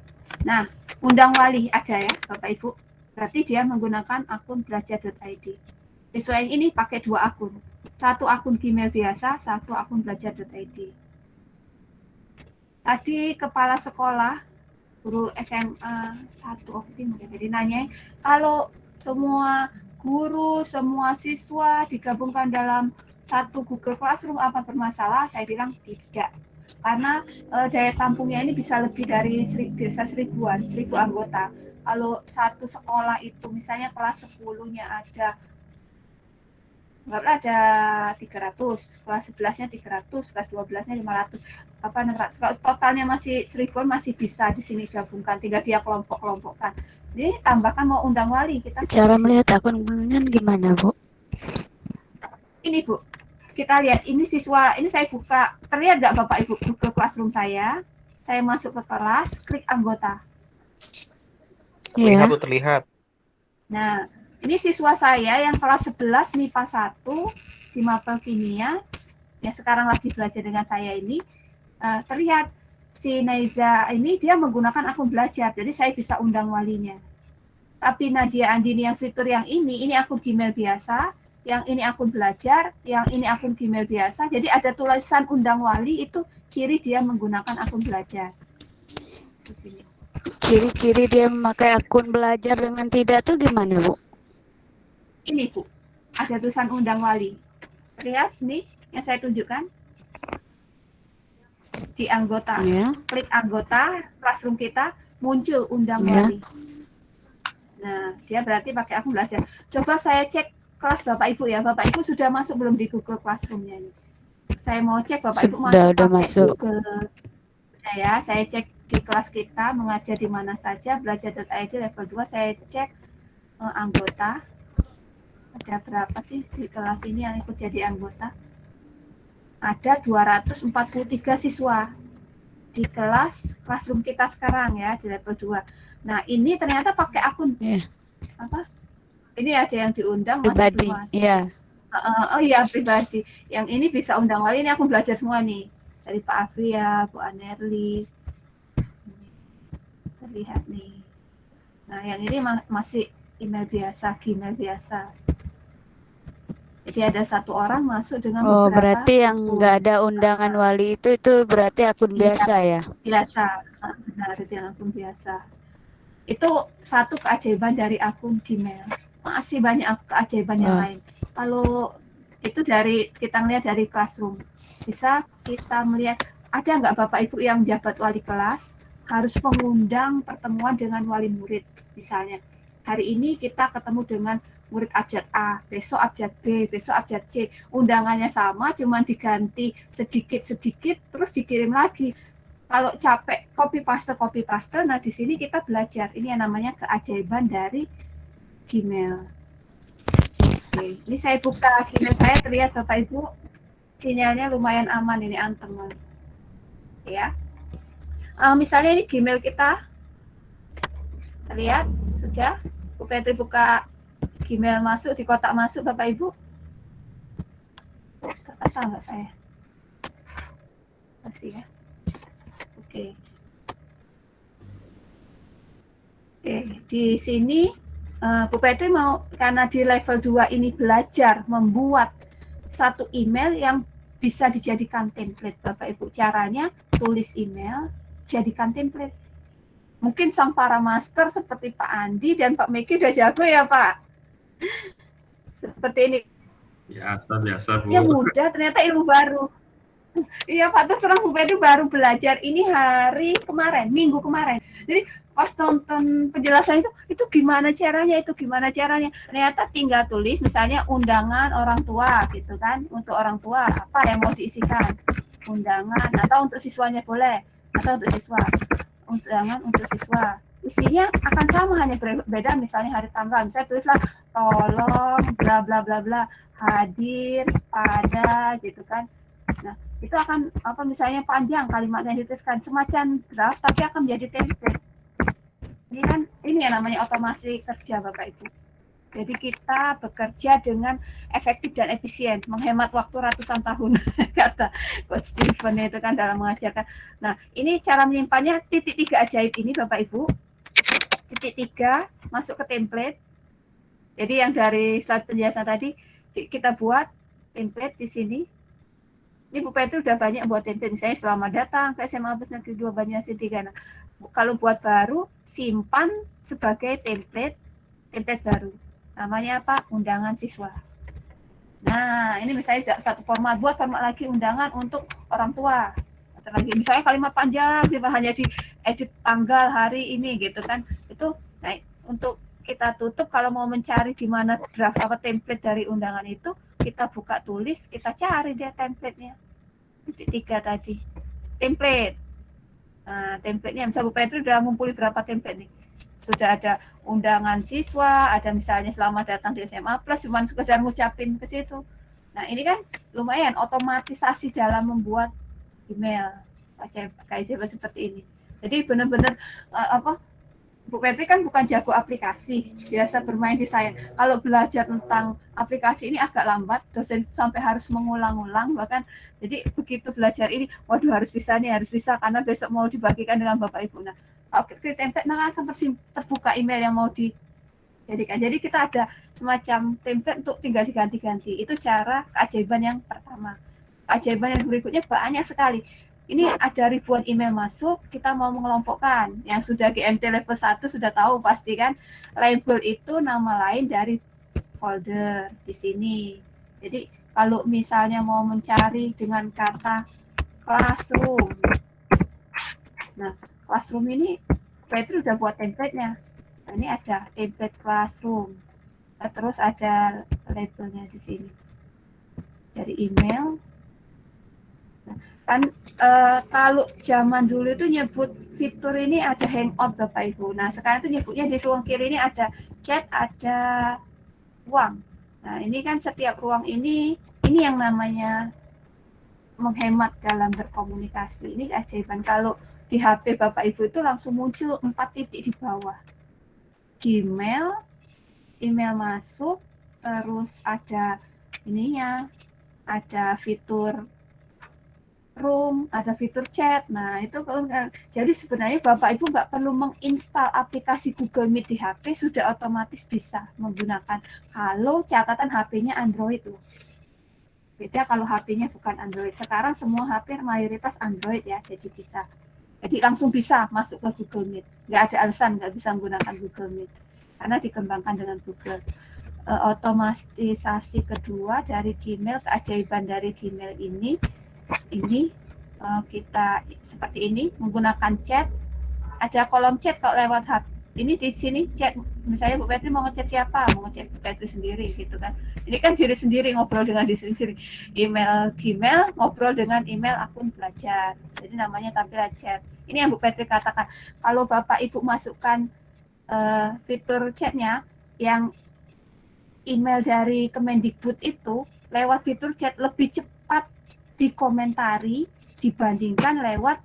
Nah, undang wali ada ya, Bapak Ibu. Berarti dia menggunakan akun belajar.id. Siswa yang ini pakai 2 akun. 1 akun Gmail biasa, 1 akun belajar.id. Tadi kepala sekolah, guru SMA 1 Optim, jadi nanya, kalau semua guru, semua siswa digabungkan dalam 1 Google Classroom apa bermasalah? Saya bilang tidak. Karena daya tampungnya ini bisa lebih dari 1.000 anggota. Kalau satu sekolah itu misalnya kelas 10-nya ada 300, kelas 11-nya 300, kelas 12-nya 500, 600. Kalau totalnya masih 1.000 masih bisa di sini gabungkan, tinggal dia kelompok-kelompokkan. Jadi tambahkan mau undang wali kita. Cara melihat akun gunakan gimana, Bu? Ini Bu, kita lihat ini siswa, ini saya buka, terlihat nggak Bapak Ibu Google Classroom saya masuk ke kelas, klik anggota. Terlihat, terlihat. Nah, ini siswa saya yang kelas 11 MIPA 1 di Mapel Kimia, yang sekarang lagi belajar dengan saya ini, terlihat si Naiza ini dia menggunakan akun belajar, jadi saya bisa undang walinya. Tapi Nadia Andini yang fitur yang ini akun Gmail biasa, yang ini akun belajar, yang ini akun Gmail biasa, jadi ada tulisan undang wali, itu ciri dia menggunakan akun belajar. Ciri-ciri dia memakai akun belajar dengan tidak tuh gimana, Bu? ini Bu, ada tulisan undang wali. Lihat ini yang saya tunjukkan. Di anggota, klik anggota Classroom kita, muncul undang wali. Nah, dia berarti pakai akun belajar. Coba saya cek kelas Bapak Ibu ya. Bapak Ibu sudah masuk belum di Google Classroom-nya ini? Saya mau cek Bapak Ibu Udah masuk. Google. Nah, ya, saya cek di kelas kita, mengajar di mana saja, belajar.id level 2, saya cek anggota. Ada berapa sih di kelas ini yang ikut jadi anggota? Ada 243 siswa di kelas Classroom kita sekarang ya, di level 2. Nah, ini ternyata pakai akun apa? Ini ada yang diundang Pribadi, iya. Oh iya, pribadi. Yang ini bisa undang wali, ini akun belajar semua nih. Dari Pak Afria, Bu Anerli. Terlihat nih. Nah, yang ini masih email biasa, Gmail biasa. Jadi ada satu orang masuk dengan beberapa. Berarti yang nggak ada undangan wali itu berarti akun biasa ya? Biasa, benar, itu yang akun biasa. Itu satu keajaiban dari akun Gmail. Masih banyak keajaiban yang lain. Kalau itu dari kita lihat dari Classroom, bisa kita melihat ada nggak Bapak Ibu yang jabat wali kelas harus mengundang pertemuan dengan wali murid. Misalnya hari ini kita ketemu dengan murid abjad A, besok abjad B, besok abjad C. Undangannya sama, cuman diganti sedikit-sedikit, terus dikirim lagi. Kalau capek copy paste, nah di sini kita belajar. Ini yang namanya keajaiban dari Gmail. Oke, ini saya buka Gmail saya, terlihat Bapak Ibu, sinyalnya lumayan aman, ini anteng. Ya. Misalnya ini Gmail kita, terlihat sudah. Bu Petri buka Gmail masuk, di kotak masuk Bapak Ibu. Kata nggak saya? Pasti ya. Oke. Di sini Bu Petri mau, karena di level 2 ini belajar membuat satu email yang bisa dijadikan template Bapak Ibu. Caranya tulis email, jadikan template. Mungkin sang para master seperti Pak Andi dan Pak Meki udah jago ya Pak? Seperti ini. Biasa Bu. Ya mudah, ternyata ilmu baru. Iya Pak, terus terang Bu Petri baru belajar ini hari kemarin, minggu kemarin. Jadi pas nonton penjelasan itu gimana caranya, ternyata tinggal tulis misalnya undangan orang tua gitu kan, untuk orang tua apa yang mau diisikan, undangan, atau untuk siswanya boleh, atau untuk siswa, undangan untuk siswa. Isinya akan sama, hanya berbeda misalnya hari tanggal. Saya tulislah tolong bla bla bla bla hadir pada gitu kan. Nah, itu akan apa misalnya panjang kalimatnya dituliskan semacam draft tapi akan menjadi template. Ini kan ini yang namanya otomasi kerja Bapak Ibu. Jadi kita bekerja dengan efektif dan efisien, menghemat waktu ratusan tahun kata Coach Steven itu kan dalam mengajarkan. Nah, ini cara menyimpannya titik 3 ajaib ini Bapak Ibu. Titik 3 masuk ke template. Jadi yang dari slide penjelasan tadi kita buat template di sini. Ini Bu Petri udah banyak buat template, misalnya selamat datang ke SMA Bus Negeri 2 Banyuasin 3. Nah, kalau buat baru simpan sebagai template baru. Namanya apa? Undangan siswa. Nah, ini misalnya satu format, buat format lagi undangan untuk orang tua. Atau lagi misalnya kalimat panjang, hanya di edit tanggal hari ini gitu kan. Itu nah, untuk kita tutup kalau mau mencari di mana draft apa template dari undangan itu, kita buka tulis, kita cari dia template-nya. Titik 3 tadi. Template. Nah, template-nya misalnya Bu Petri udah ngumpuli berapa template nih? Sudah ada undangan siswa, ada misalnya selamat datang di SMA Plus, cuma sekedar ngucapin ke situ. Nah, ini kan lumayan otomatisasi dalam membuat email KJB seperti ini. Jadi benar-benar Bu Petri kan bukan jago aplikasi, biasa bermain desain. Kalau belajar tentang aplikasi ini agak lambat, dosen sampai harus mengulang-ulang, bahkan jadi begitu belajar ini, waduh harus bisa karena besok mau dibagikan dengan Bapak Ibu. Nah, template akan terbuka email yang mau dijadikan. Jadi kita ada semacam template untuk tinggal diganti-ganti. Itu cara keajaiban yang pertama. Keajaiban yang berikutnya banyak sekali. Ini ada ribuan email masuk, kita mau mengelompokkan. Yang sudah GMT level 1 sudah tahu pasti kan, label itu nama lain dari folder di sini. Jadi kalau misalnya mau mencari dengan kata classroom, nah classroom ini Petri udah buat template-nya. Nah, ini ada template classroom. Nah, terus ada labelnya di sini. Dari email. Nah, kan kalau zaman dulu itu nyebut fitur ini ada hangout Bapak Ibu. Nah, sekarang itu nyebutnya di ruang kiri ini ada chat, ada ruang. Nah, ini kan setiap ruang ini yang namanya menghemat dalam berkomunikasi. Ini keajaiban. Kalau di HP Bapak Ibu itu langsung muncul 4 titik di bawah. Gmail, email masuk, terus ada ininya, ada fitur room, ada fitur chat. Nah, itu jadi sebenarnya Bapak Ibu nggak perlu menginstal aplikasi Google Meet di HP, sudah otomatis bisa menggunakan. Kalau catatan HP-nya Android loh. Beda kalau HP-nya bukan Android. Sekarang semua HP mayoritas Android ya, jadi bisa. Jadi langsung bisa masuk ke Google Meet. Nggak ada alasan nggak bisa menggunakan Google Meet. Karena dikembangkan dengan Google. Otomatisasi kedua dari Gmail, keajaiban dari Gmail ini kita seperti ini menggunakan chat, ada kolom chat kalau lewat HP. Ini di sini chat, misalnya Bu Petri mau ngechat siapa, mau ngechat Bu Petri sendiri gitu kan. Ini kan diri sendiri ngobrol dengan diri sendiri. Email Gmail ngobrol dengan email akun belajar. Jadi namanya tampilan chat. Ini yang Bu Petri katakan. Kalau Bapak Ibu masukkan fitur chatnya yang email dari Kemendikbud itu lewat fitur chat lebih cepat dikomentari dibandingkan lewat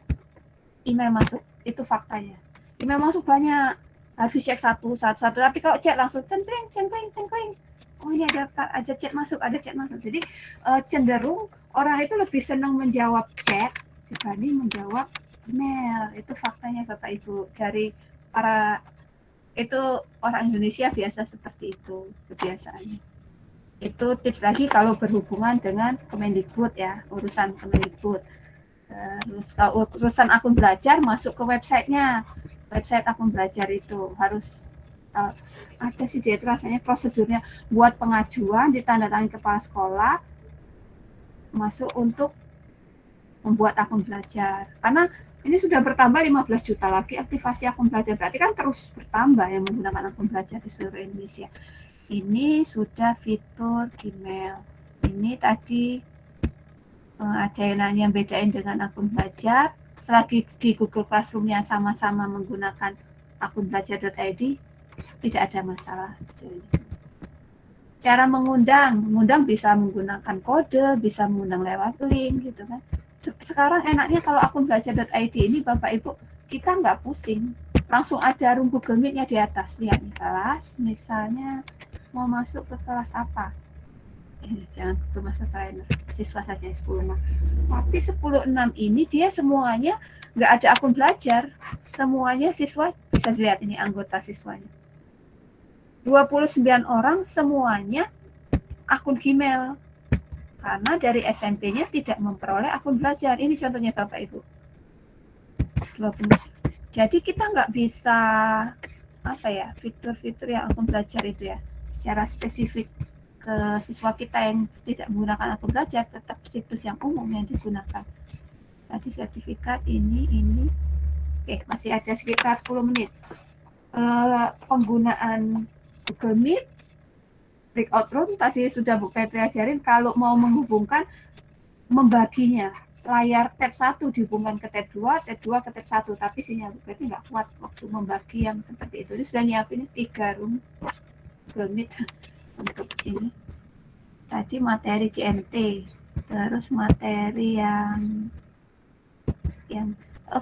email masuk. Itu faktanya. Email masuk banyak, harus cek satu. Tapi kalau chat langsung cengkling. Oh ini ada chat masuk. Jadi cenderung orang itu lebih senang menjawab chat dibanding menjawab email. Itu faktanya Bapak Ibu. Dari para itu orang Indonesia biasa seperti itu kebiasaannya. Itu tips lagi kalau berhubungan dengan Kemendikbud ya, urusan Kemendikbud. Terus kalau urusan akun belajar masuk ke websitenya. Website akun belajar itu harus ada sih dia itu rasanya prosedurnya buat pengajuan ditandatangani kepala sekolah masuk untuk membuat akun belajar. Karena ini sudah bertambah 15 juta lagi aktivasi akun belajar. Berarti kan terus bertambah yang menggunakan akun belajar di seluruh Indonesia. Ini sudah fitur Gmail. Ini tadi ada yang nanya bedain dengan akun belajar. Selagi di Google Classroom-nya sama-sama menggunakan akun belajar.id, tidak ada masalah. Cara mengundang bisa menggunakan kode, bisa mengundang lewat link gitu kan. Sekarang enaknya kalau akun belajar.id ini Bapak Ibu, kita nggak pusing. Langsung ada room Google Meet-nya di atas. Lihat nih kelas, misalnya mau masuk ke kelas apa? Jangan ke master trainer, siswa saja 10.6. Tapi 10.6 ini dia semuanya nggak ada akun belajar. Semuanya siswa, bisa dilihat ini anggota siswanya. 29 orang semuanya akun Gmail. Karena dari SMP-nya tidak memperoleh akun belajar. Ini contohnya Bapak Ibu. 20. Jadi kita nggak bisa fitur-fitur yang akun belajar itu ya secara spesifik ke siswa kita yang tidak menggunakan akun belajar, tetap situs yang umum yang digunakan. Tadi sertifikat ini. Oke, masih ada sekitar 10 menit. Penggunaan Google Meet, breakout room tadi sudah Bu Petri ajarin kalau mau menghubungkan membaginya. Layar tab 1 dihubungkan ke tab 2, tab 2 ke tab 1, tapi sinyal Bu Petri nggak kuat waktu membagi yang seperti itu. Ini sudah nyiapin 3 room Google Meet untuk ini. Tadi materi GMT, terus materi yang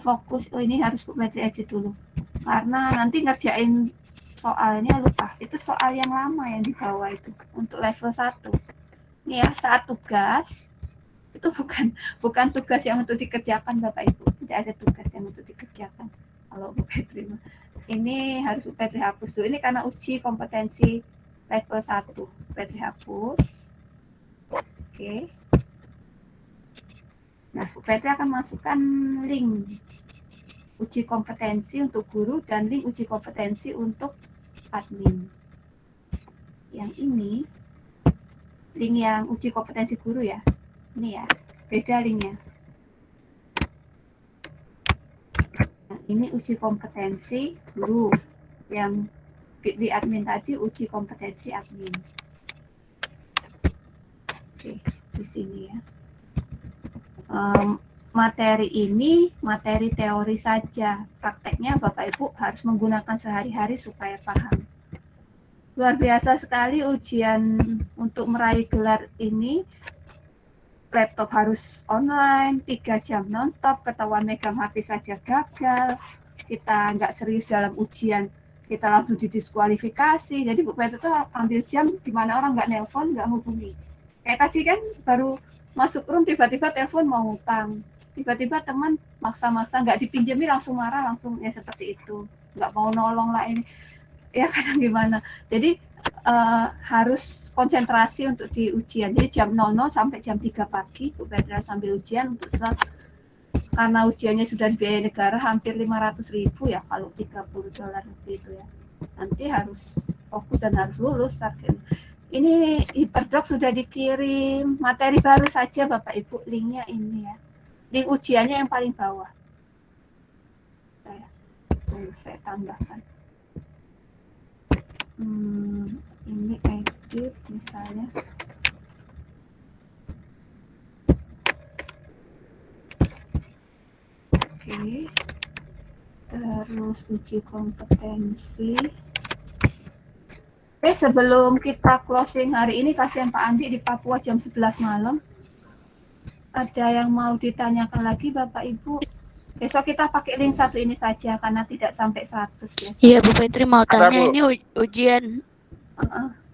fokus. Oh ini harus Bu Petri edit dulu karena nanti ngerjain soalnya lupa. Itu soal yang lama yang di bawah itu untuk level 1. Ini ya, saat tugas itu bukan tugas yang untuk dikerjakan Bapak Ibu. Tidak ada tugas yang untuk dikerjakan. Kalau Bu Petri ini harus Bu Petri hapus dulu. Ini karena uji kompetensi level 1. Bu Petri hapus. Oke. Nah, Bu Petri akan masukkan link uji kompetensi untuk guru dan link uji kompetensi untuk admin. Yang ini link yang uji kompetensi guru ya. Ini ya, beda linknya. Nah, ini uji kompetensi guru. Yang di admin tadi uji kompetensi admin. Oke, di sini ya. Materi ini materi teori saja. Prakteknya Bapak Ibu harus menggunakan sehari-hari supaya paham. Luar biasa sekali ujian untuk meraih gelar ini. Laptop harus online, 3 jam nonstop, ketahuan megang HP saja gagal. Kita nggak serius dalam ujian, kita langsung didiskualifikasi. Jadi Bu Petri tuh ambil jam di mana orang nggak nelpon, nggak hubungi. Kayak tadi kan baru masuk room tiba-tiba telepon mau ngutang. Tiba-tiba teman maksa-maksa nggak dipinjemi langsung marah, langsung ya seperti itu. Nggak mau nolong lah ini. Ya kadang gimana. Jadi harus konsentrasi untuk di ujian. Jadi jam 00 sampai jam 3 pagi Bu Petri sambil ujian untuk karena ujiannya sudah dibiayai negara hampir 500.000 ya kalau $30 lebih itu ya. Nanti harus fokus dan harus lulus target. Ini Hyperdoc sudah dikirim materi baru saja Bapak Ibu, linknya ini ya. Link ujiannya yang paling bawah. Saya tambahkan. Ini edit misalnya. Oke. Terus uji kompetensi. Sebelum kita closing hari ini, kasihan Pak Andi di Papua jam 11 malam. Ada yang mau ditanyakan lagi Bapak Ibu? Besok kita pakai link satu ini saja karena tidak sampai 100 biasanya. Iya Bu Petri mau tanya ini ujian.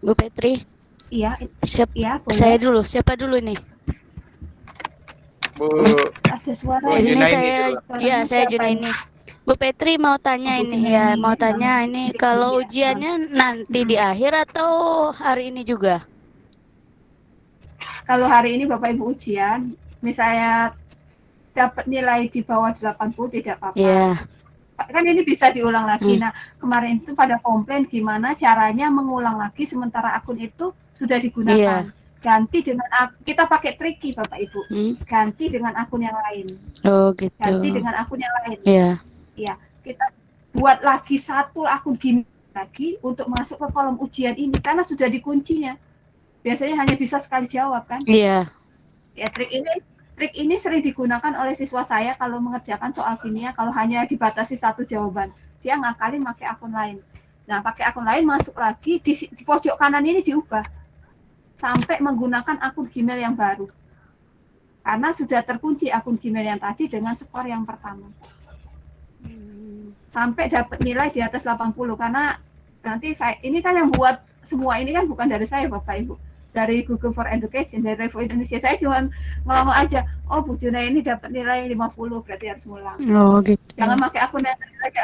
Bu Petri. Iya. Iya, saya dulu. Siapa dulu nih? Bu. Ada suara. Ini saya. Iya, saya Junaini. Bu Petri mau tanya ini ya, mau tanya ini kalau ujiannya nanti di akhir atau hari ini juga? Kalau hari ini Bapak Ibu ujian, misalnya dapat nilai di bawah 80 tidak apa-apa. Yeah. Kan ini bisa diulang lagi. Nah, kemarin itu pada komplain gimana caranya mengulang lagi sementara akun itu sudah digunakan. Ganti dengan kita pakai tricky Bapak Ibu. Ganti dengan akun yang lain. Oh, gitu. Ganti dengan akun yang lain. Iya. Iya, kita buat lagi satu akun gimmick lagi untuk masuk ke kolom ujian ini karena sudah dikuncinya. Biasanya hanya bisa sekali jawab kan? Iya. Ya trik ini sering digunakan oleh siswa saya kalau mengerjakan soal kimia kalau hanya dibatasi satu jawaban. Dia ngakalin pakai akun lain. Nah, pakai akun lain masuk lagi di pojok kanan ini diubah sampai menggunakan akun Gmail yang baru. Karena sudah terkunci akun Gmail yang tadi dengan skor yang pertama. Sampai dapat nilai di atas 80 karena nanti saya ini kan yang buat semua ini kan bukan dari saya Bapak Ibu, dari Google for Education, dari Revo Indonesia. Saya cuma ngomong aja, oh Bu Juna ini dapat nilai 50 berarti harus ngulang. Oh gitu. Jangan pakai akun yang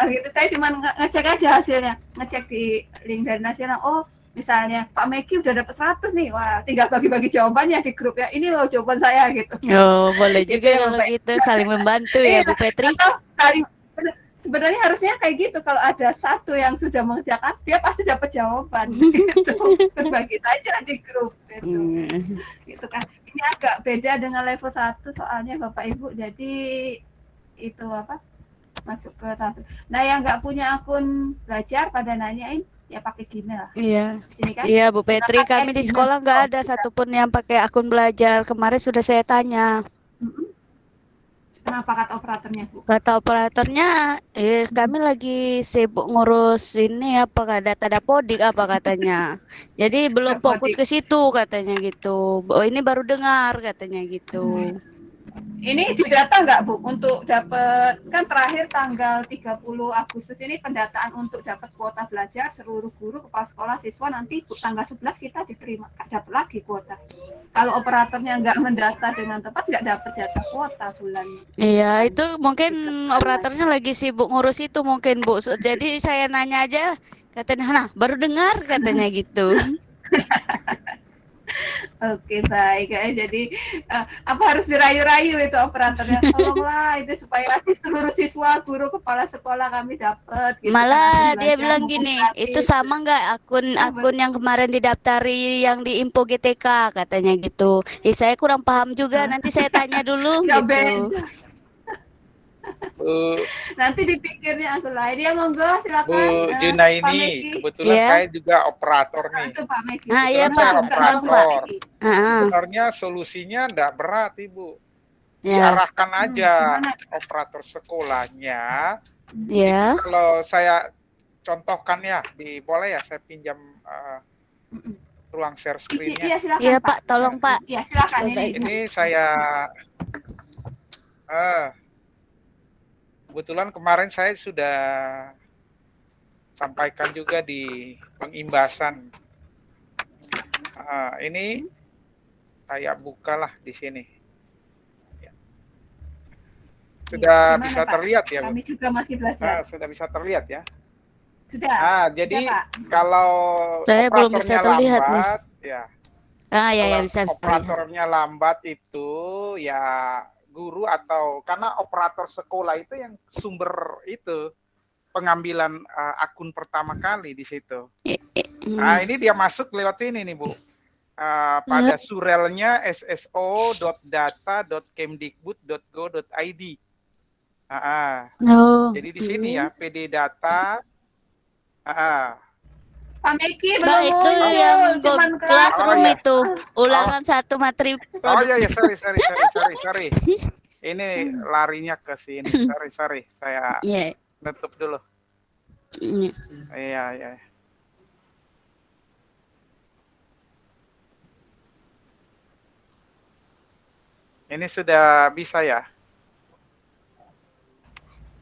gitu. Saya cuma ngecek aja hasilnya, ngecek di link dari nasional. Oh misalnya Pak Meki udah dapat 100 nih, wah tinggal bagi-bagi jawabannya di grup ya. Ini loh jawaban saya gitu. Oh boleh juga gitu, kalau gitu saling membantu ya Bu Petri. Saling sebenarnya harusnya kayak gitu, kalau ada satu yang sudah mengerjakan dia pasti dapat jawaban gitu. Berbagi saja di grup gitu kan. Ini agak beda dengan level 1 soalnya Bapak Ibu, jadi itu apa masuk ke tahap. Nah yang nggak punya akun belajar pada nanyain ya pakai Gmail lah. Iya. Sini kan? Iya Bu Petri, kami di sekolah nggak ada satupun yang pakai akun belajar. Kemarin sudah saya tanya. Kenapa kata operatornya Bu? Kata operatornya, kami lagi sibuk ngurus ini apa data Dapodik apa katanya. Jadi belum fokus ke situ katanya gitu. Oh, ini baru dengar katanya gitu. Ini didata nggak Bu untuk dapat, kan terakhir tanggal 30 Agustus ini pendataan untuk dapat kuota belajar seluruh guru, kepala sekolah, siswa, nanti tanggal 11 kita diterima dapat lagi kuota. Kalau operatornya nggak mendata dengan tepat nggak dapat jatah kuota bulan. Iya itu mungkin operatornya lagi sibuk ngurus itu mungkin Bu. Jadi saya nanya aja katanya, nah baru dengar katanya gitu. Oke, baik. Jadi apa harus dirayu-rayu itu operatornya? Tolonglah itu supaya seluruh siswa, guru, kepala sekolah kami dapat. Gitu, Malah dia bilang gini, itu sama nggak akun yang kemarin didaftari yang di Info GTK katanya gitu. Saya kurang paham juga, nanti saya tanya dulu Ya, gitu. Nanti dipikirnya aku lain. Dia monggo silakan. Bu Juna ini kebetulan saya juga operator nih. Itu Pak Meki. Nah, iya Kebetulan saya Pak, operator. Pak. Sebenarnya solusinya enggak berat, Ibu. Ya. Diarahkan aja operator sekolahnya. Ya. Kalau saya contohkan ya, boleh ya saya pinjam ruang share screen-nya. Iya, silakan. Iya Pak, tolong Pak. Iya, silakan. Ini saya kebetulan kemarin saya sudah sampaikan juga di pengimbasan. Ini saya bukalah di sini. Sudah Gimana, bisa Pak? terlihat ya, Bu? Kami juga masih belajar. Sudah bisa terlihat ya. Sudah. Jadi Pak. kalau Saya belum bisa terlihat lambat, nih. ya. Ya bisa. Operatornya lambat itu ya guru atau karena operator sekolah itu yang sumber itu pengambilan akun pertama kali di situ. Nah, ini dia masuk lewat ini nih, Bu. Pada surelnya sso.data.kemdikbud.go.id. Jadi di sini ya PD data. Pak Meki Nah, belum itu muncul, yang cuman classroom ya. itu ulangan 1 materi. Iya, sorry. Ini larinya ke sini. Sorry. Saya tutup dulu. Iya. Ini sudah bisa ya?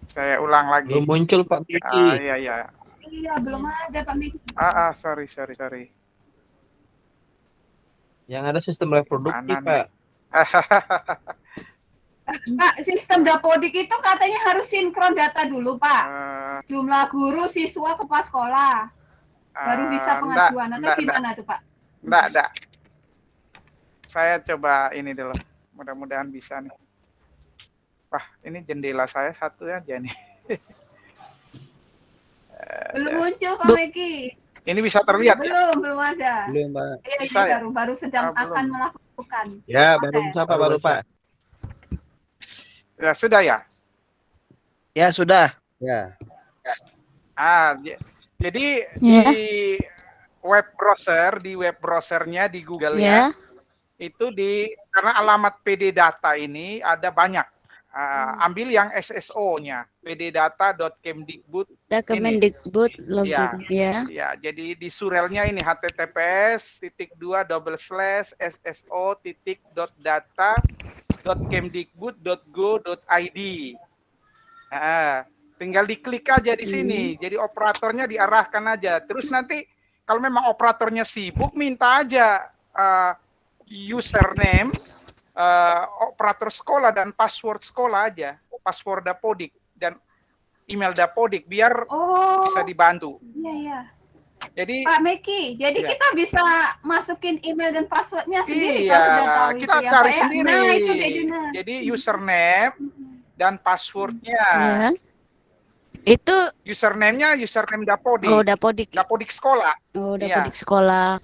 Saya ulang lagi. Belum muncul Pak Meki. Iya. Iya, belum ada Pak Meki. Sorry. Yang ada sistem reproduksi, Pak. Pak, sistem Dapodik itu katanya harus sinkron data dulu, Pak. Jumlah guru, siswa, kepala sekolah. Baru bisa pengajuan. Atau gimana tuh, Pak? Enggak. Saya coba ini dulu. Mudah-mudahan bisa nih. Wah, ini jendela saya satu aja nih. Belum muncul, Pak Meki. Ini bisa terlihat ya? Belum ada. Belum, Pak. Iya, baru sedang akan melakukan. Ya, baru bisa Pak, Pak. Ya, sudah ya? Ya, sudah. Ya. Jadi di web browsernya di Google ya. Itu karena alamat PD data ini ada banyak. Ambil yang SSO-nya, pddata.kemdikbud. Kemendikbud login ya. Ya, jadi di surelnya ini https://sso.data.kemdikbud.go.id. Tinggal diklik aja di sini. Jadi operatornya diarahkan aja. Terus nanti kalau memang operatornya sibuk, minta aja username operator sekolah dan password sekolah aja, password Dapodik dan email Dapodik biar bisa dibantu. Iya. Jadi Pak Meki, jadi kita bisa masukin email dan passwordnya sendiri. Iya, sudah tahu kita itu ya, cari Pak, ya? sendiri. Nah, itu Dejuna. Jadi username dan passwordnya. Itu username-nya username Dapodik. Dapodik. Dapodik sekolah. Dapodik sekolah.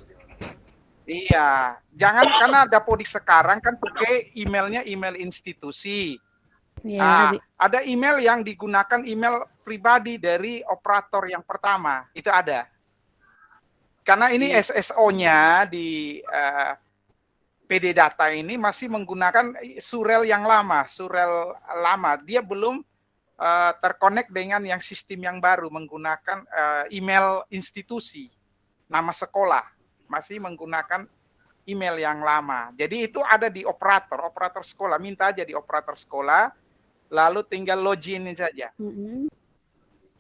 Iya, jangan karena Dapodik sekarang kan pakai emailnya email institusi. Ada email yang digunakan email pribadi dari operator yang pertama, itu ada. Karena ini SSO-nya di PD data ini masih menggunakan surel yang lama, dia belum terkonek dengan yang sistem yang baru menggunakan email institusi, nama sekolah. Masih menggunakan email yang lama. Jadi itu ada di operator sekolah. Minta aja di operator sekolah, lalu tinggal login saja.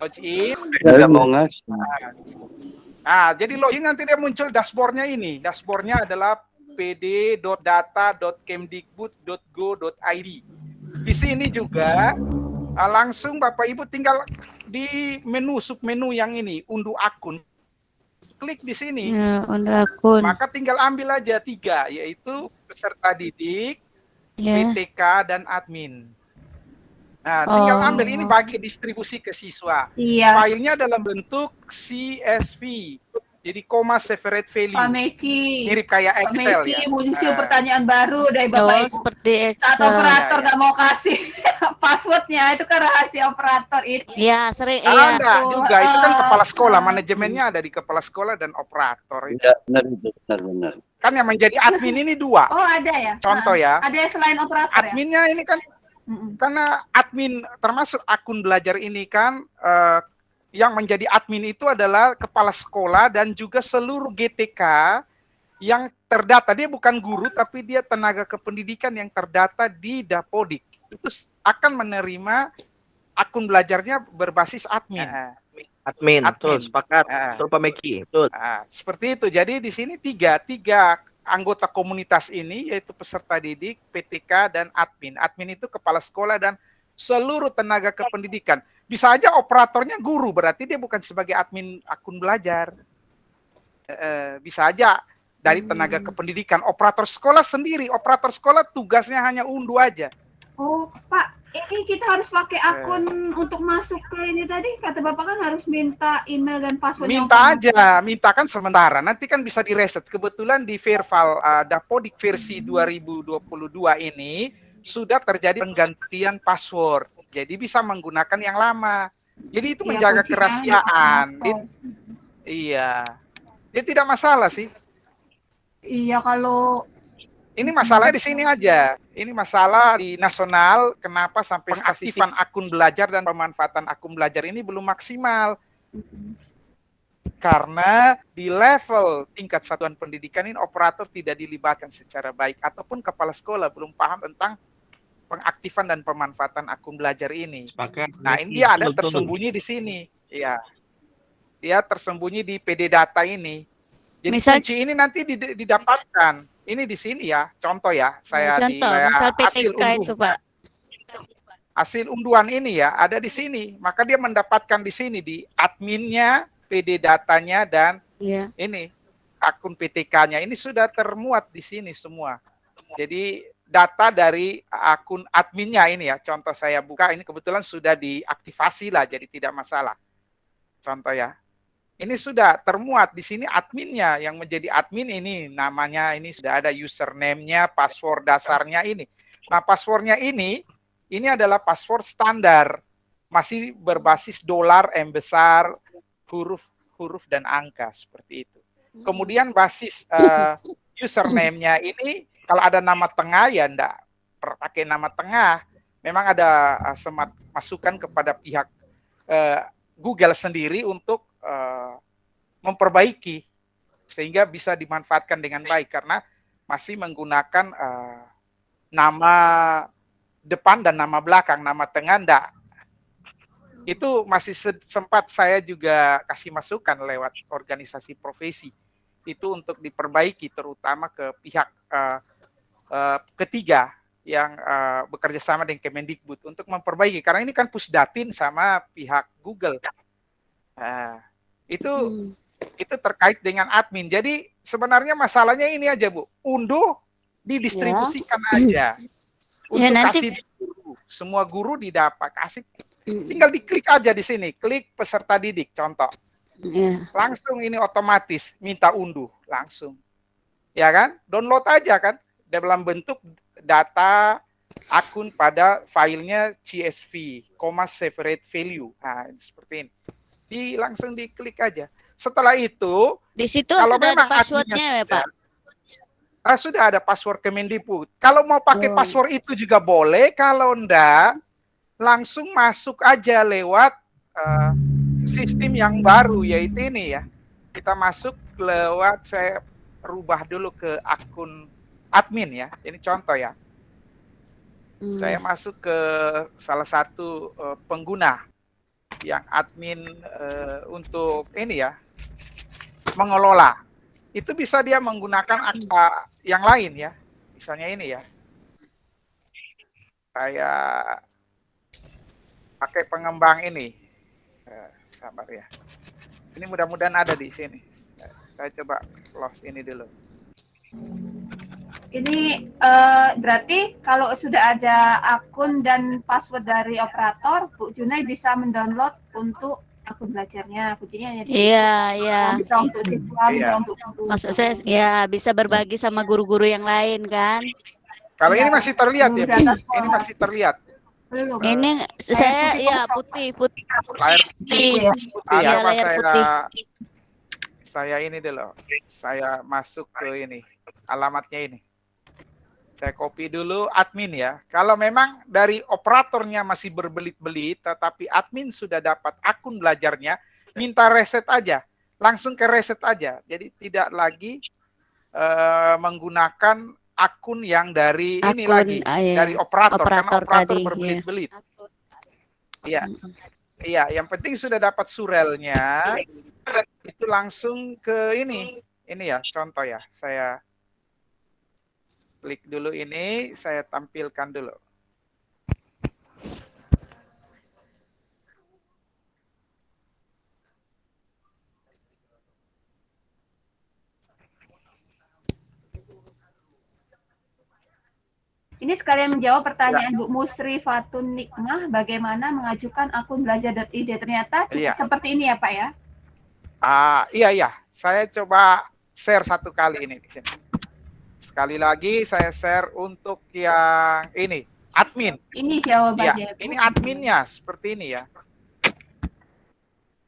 Login. Jadi login nanti dia muncul dashboardnya ini. Dashboardnya adalah pd.data.kemdikbud.go.id. Di sini juga langsung Bapak Ibu tinggal di submenu yang ini, unduh akun. klik di sini. Ya, unduh akun. Maka tinggal ambil aja 3, yaitu peserta didik, Ya. PTK, dan admin. Nah, tinggal ambil ini bagi distribusi ke siswa. Iya. Filenya dalam bentuk CSV. Jadi separate value. Pak Meki. Mirip kayak Excel ya. Muncul pertanyaan baru dari Bapak Ibu. Seperti Excel. Saat operator nggak mau kasih passwordnya, itu kan rahasia operator itu. Ya, sering. Iya. Enggak juga, itu kan kepala sekolah. Manajemennya ada di kepala sekolah dan operator. Itu. Benar. Kan yang menjadi admin ini 2. Oh, ada ya? Contoh ya. Ada yang selain operator adminnya ini kan, karena admin termasuk akun belajar ini kan, yang menjadi admin itu adalah kepala sekolah dan juga seluruh GTK yang terdata. Dia bukan guru, tapi dia tenaga kependidikan yang terdata di Dapodik. Itu akan menerima akun belajarnya berbasis admin. Admin, betul, sepakat. Betul Pak Meki, betul. Seperti itu. Jadi di sini tiga anggota komunitas ini, yaitu peserta didik, PTK, dan admin. Admin itu kepala sekolah dan seluruh tenaga kependidikan. Bisa aja operatornya guru, berarti dia bukan sebagai admin akun belajar. Bisa aja dari tenaga kependidikan. Operator sekolah sendiri, operator sekolah tugasnya hanya unduh aja. Oh, Pak, ini kita harus pakai akun untuk masuk ke ini tadi. Kata Bapak kan harus minta email dan password. Minta kan sementara. Nanti kan bisa direset. Kebetulan di Verval Dapodik versi 2022 ini sudah terjadi penggantian password. Jadi bisa menggunakan yang lama. Jadi itu menjaga kerahasiaan. Iya. Dia tidak masalah sih. Iya, kalau ini masalah di sini aja. Ini masalah di nasional. Kenapa sampai pengaktifan akun belajar dan pemanfaatan akun belajar ini belum maksimal? Karena di level tingkat satuan pendidikan ini operator tidak dilibatkan secara baik, ataupun kepala sekolah belum paham tentang pengaktifan dan pemanfaatan akun belajar ini. Nah, ini dia ada tersembunyi di sini. Iya. Dia tersembunyi di PD data ini. Jadi kunci ini nanti didapatkan. Ini di sini ya, contoh ya. Misal PTK itu, Pak. Hasil unduhan ini ya, ada di sini. Maka dia mendapatkan di sini, di adminnya, PD datanya, dan ini akun PTK-nya. Ini sudah termuat di sini semua. Jadi data dari akun adminnya ini ya, contoh saya buka, ini kebetulan sudah diaktifasi lah, jadi tidak masalah. Contoh ya, ini sudah termuat di sini adminnya, yang menjadi admin ini namanya, ini sudah ada username-nya, password dasarnya ini. Nah, passwordnya ini adalah password standar, masih berbasis dolar, M besar, huruf dan angka seperti itu. Kemudian basis username-nya ini, kalau ada nama tengah ya enggak pakai nama tengah. Memang ada masukan kepada pihak Google sendiri untuk memperbaiki sehingga bisa dimanfaatkan dengan baik, karena masih menggunakan nama depan dan nama belakang, nama tengah enggak. Itu masih sempat saya juga kasih masukan lewat organisasi profesi. Itu untuk diperbaiki, terutama ke pihak ketiga yang bekerja sama dengan Kemendikbud untuk memperbaiki, karena ini kan Pusdatin sama pihak Google. Itu terkait dengan admin. Jadi sebenarnya masalahnya ini aja, Bu, unduh didistribusikan aja untuk kasih guru. Semua guru didapat kasih, tinggal diklik aja di sini, klik peserta didik contoh. Langsung ini otomatis minta unduh langsung. Ya kan? Download aja kan dalam bentuk data akun pada filenya CSV, separate value. Nah, seperti ini. Langsung diklik aja. Setelah itu di situ sudah ada passwordnya ya, Pak. Sudah ada password Kemendikbud. Kalau mau pakai password itu juga boleh, kalau enggak langsung masuk aja lewat sistem yang baru, yaitu ini ya. Kita masuk lewat, saya rubah dulu ke akun admin ya. Ini contoh ya. Saya masuk ke salah satu pengguna yang admin untuk ini ya, mengelola. Itu bisa dia menggunakan akta yang lain ya. Misalnya ini ya. Saya pakai pengembang ini. Sabar ya. Ini mudah-mudahan ada di sini. Saya coba close ini dulu. Ini berarti kalau sudah ada akun dan password dari operator, Bu Junai bisa mendownload untuk akun belajarnya. Kuncinya hanya di situ. Iya. Bisa untuk siswa, bisa untuk guru. Maksud saya ya bisa berbagi sama guru-guru yang lain kan. Kalau ini masih terlihat ya, Bu? Ini masih terlihat. Belum. Ini saya ya putih. Layar putih. Iya, layar putih. Saya ini dulu. Saya masuk ke ini. Alamatnya ini. Saya copy dulu admin ya. Kalau memang dari operatornya masih berbelit-belit, tetapi admin sudah dapat akun belajarnya, minta reset aja. Langsung ke reset aja. Jadi tidak lagi menggunakan akun yang dari ini lagi. Dari operator karena operator berbelit-belit. Iya. Iya, yang penting sudah dapat surelnya, itu langsung ke ini. Ini ya, contoh ya. Saya klik dulu ini, saya tampilkan dulu. Ini sekalian menjawab pertanyaan Bu Musri Fatun Nikmah, bagaimana mengajukan akun belajar.id. Ternyata seperti ini ya Pak ya? Iya. Saya coba share satu kali ini di sini. Sekali lagi saya share untuk yang ini, admin. Ini jawabannya. Ya, ini adminnya seperti ini ya.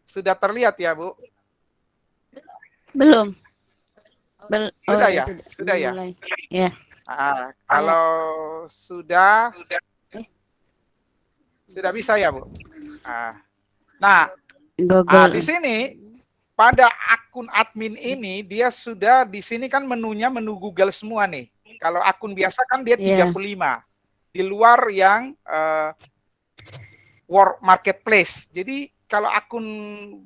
Sudah terlihat ya, Bu? Belum. Sudah ya? Sudah ya? Ya. Kalau sudah bisa ya, Bu? Nah, di sini pada akun admin ini dia sudah di sini kan menunya menu Google semua nih. Kalau akun biasa kan dia 35. Di luar yang Work Marketplace. Jadi kalau akun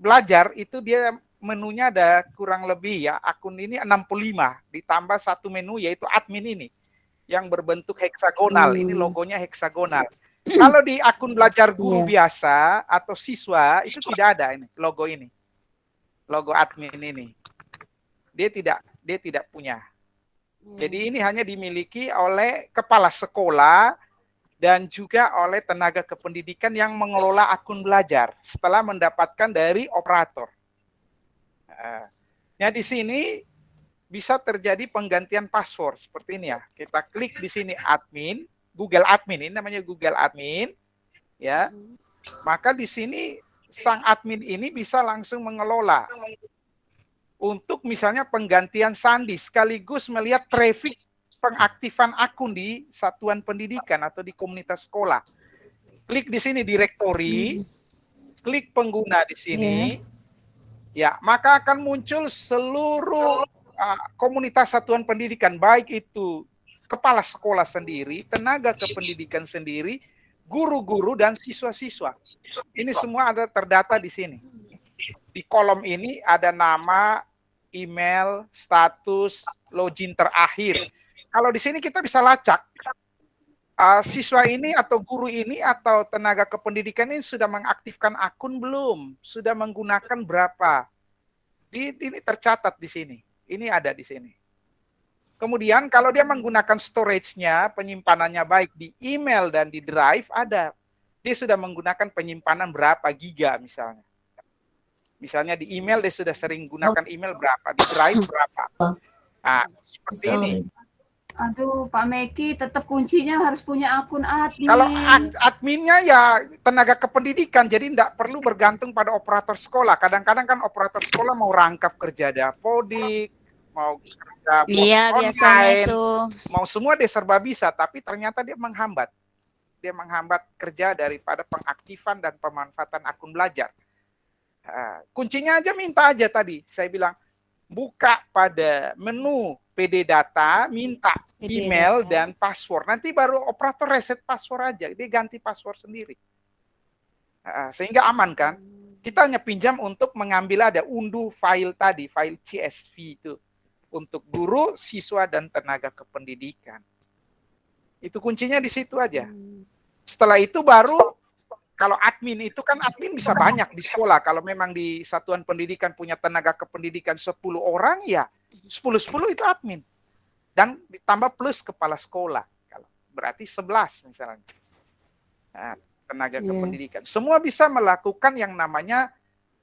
belajar itu dia menunya ada kurang lebih ya. Akun ini 65 ditambah satu menu yaitu admin ini yang berbentuk heksagonal. Ini logonya heksagonal. Kalau di akun belajar guru biasa atau siswa itu tidak ada ini logo ini. Logo admin ini. Dia tidak punya. Jadi ini hanya dimiliki oleh kepala sekolah dan juga oleh tenaga kependidikan yang mengelola akun belajar setelah mendapatkan dari operator. Nah, di sini bisa terjadi penggantian password seperti ini ya. Kita klik di sini admin, Google Admin, ini namanya Google Admin, ya. Maka di sini sang admin ini bisa langsung mengelola untuk misalnya penggantian sandi sekaligus melihat traffic pengaktifan akun di satuan pendidikan atau di komunitas sekolah. Klik di sini direktori, klik pengguna di sini, ya maka akan muncul seluruh komunitas satuan pendidikan, baik itu kepala sekolah sendiri, tenaga kependidikan sendiri, guru-guru dan siswa-siswa. Ini semua ada terdata di sini. Di kolom ini ada nama, email, status, login terakhir. Kalau di sini kita bisa lacak siswa ini atau guru ini atau tenaga kependidikan ini sudah mengaktifkan akun belum? Sudah menggunakan berapa? Ini tercatat di sini. Ini ada di sini. Kemudian kalau dia menggunakan storage-nya, penyimpanannya baik di email dan di drive ada. Dia sudah menggunakan penyimpanan berapa giga misalnya. Misalnya di email dia sudah sering gunakan email berapa, di drive berapa. Nah, seperti ini. Aduh, Pak Meki, tetap kuncinya harus punya akun admin. Kalau adminnya ya tenaga kependidikan, jadi tidak perlu bergantung pada operator sekolah. Kadang-kadang kan operator sekolah mau rangkap kerja dapodik, mau kerja online, mau semua dia serba bisa, tapi ternyata dia menghambat. Dia menghambat kerja daripada pengaktifan dan pemanfaatan akun belajar. Kuncinya aja minta aja tadi. Saya bilang, buka pada menu PD data, minta email dan password. Nanti baru operator reset password aja. Dia ganti password sendiri. Sehingga aman kan? Kita hanya pinjam untuk mengambil ada unduh file tadi, file CSV itu. Untuk guru, siswa, dan tenaga kependidikan. Itu kuncinya di situ aja. Setelah itu baru kalau admin itu kan admin bisa banyak di sekolah. Kalau memang di satuan pendidikan punya tenaga kependidikan 10 orang, ya 10-10 itu admin. Dan ditambah plus kepala sekolah. Kalau berarti 11 misalnya. Nah, tenaga kependidikan. Semua bisa melakukan yang namanya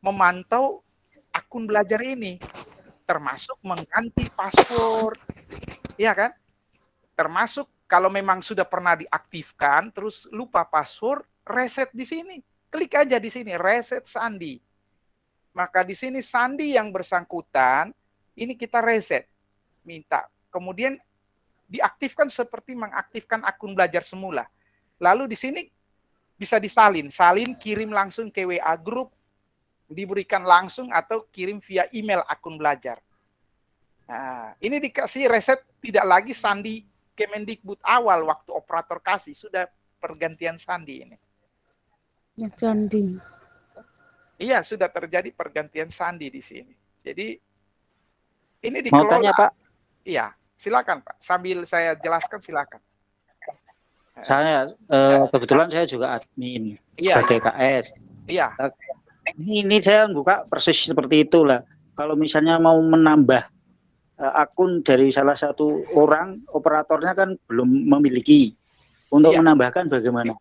memantau akun belajar ini. Termasuk mengganti password. Iya kan? Termasuk kalau memang sudah pernah diaktifkan, terus lupa password, reset di sini. Klik aja di sini, reset sandi. Maka di sini sandi yang bersangkutan, ini kita reset. Minta. Kemudian diaktifkan seperti mengaktifkan akun belajar semula. Lalu di sini bisa disalin. Salin, kirim langsung ke WA grup, diberikan langsung atau kirim via email akun belajar. Nah, ini dikasih reset, tidak lagi sandi Kemendikbud awal waktu operator kasih, sudah pergantian sandi ini. Ya, sandi. Iya, sudah terjadi pergantian sandi di sini. Jadi ini Mau dikelola. tanya Pak? Iya, silakan Pak. Sambil saya jelaskan, silakan. Saya kebetulan saya juga admin sebagai KS. Iya. Ini saya buka persis seperti itulah. Kalau misalnya mau menambah akun dari salah satu orang, operatornya kan belum memiliki. Untuk menambahkan bagaimana?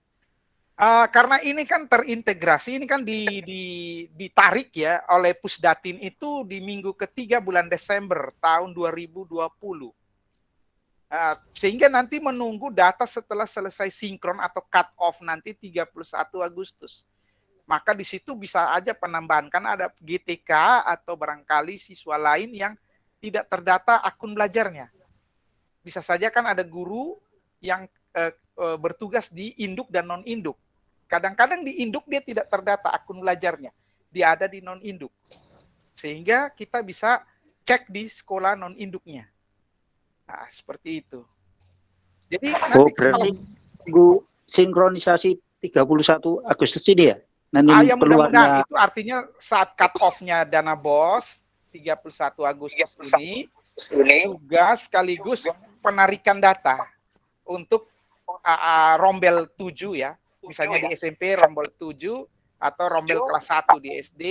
Karena ini kan terintegrasi, ini kan ditarik ya oleh Pusdatin itu di minggu ketiga bulan Desember tahun 2020. Sehingga nanti menunggu data setelah selesai sinkron atau cut off nanti 31 Agustus. Maka di situ bisa aja penambahan, kan ada GTK atau barangkali siswa lain yang tidak terdata akun belajarnya. Bisa saja kan ada guru yang bertugas di induk dan non-induk. Kadang-kadang di induk dia tidak terdata akun belajarnya. Dia ada di non-induk. Sehingga kita bisa cek di sekolah non-induknya. Nah, seperti itu. Jadi nanti berarti tunggu sinkronisasi 31 Agustus ini ya? Nanti yang mudah-mudahan itu artinya saat cut off-nya dana BOS 31 Agustus ini juga sekaligus penarikan data untuk rombel 7 ya. Misalnya di SMP rombel 7 atau rombel kelas 1 di SD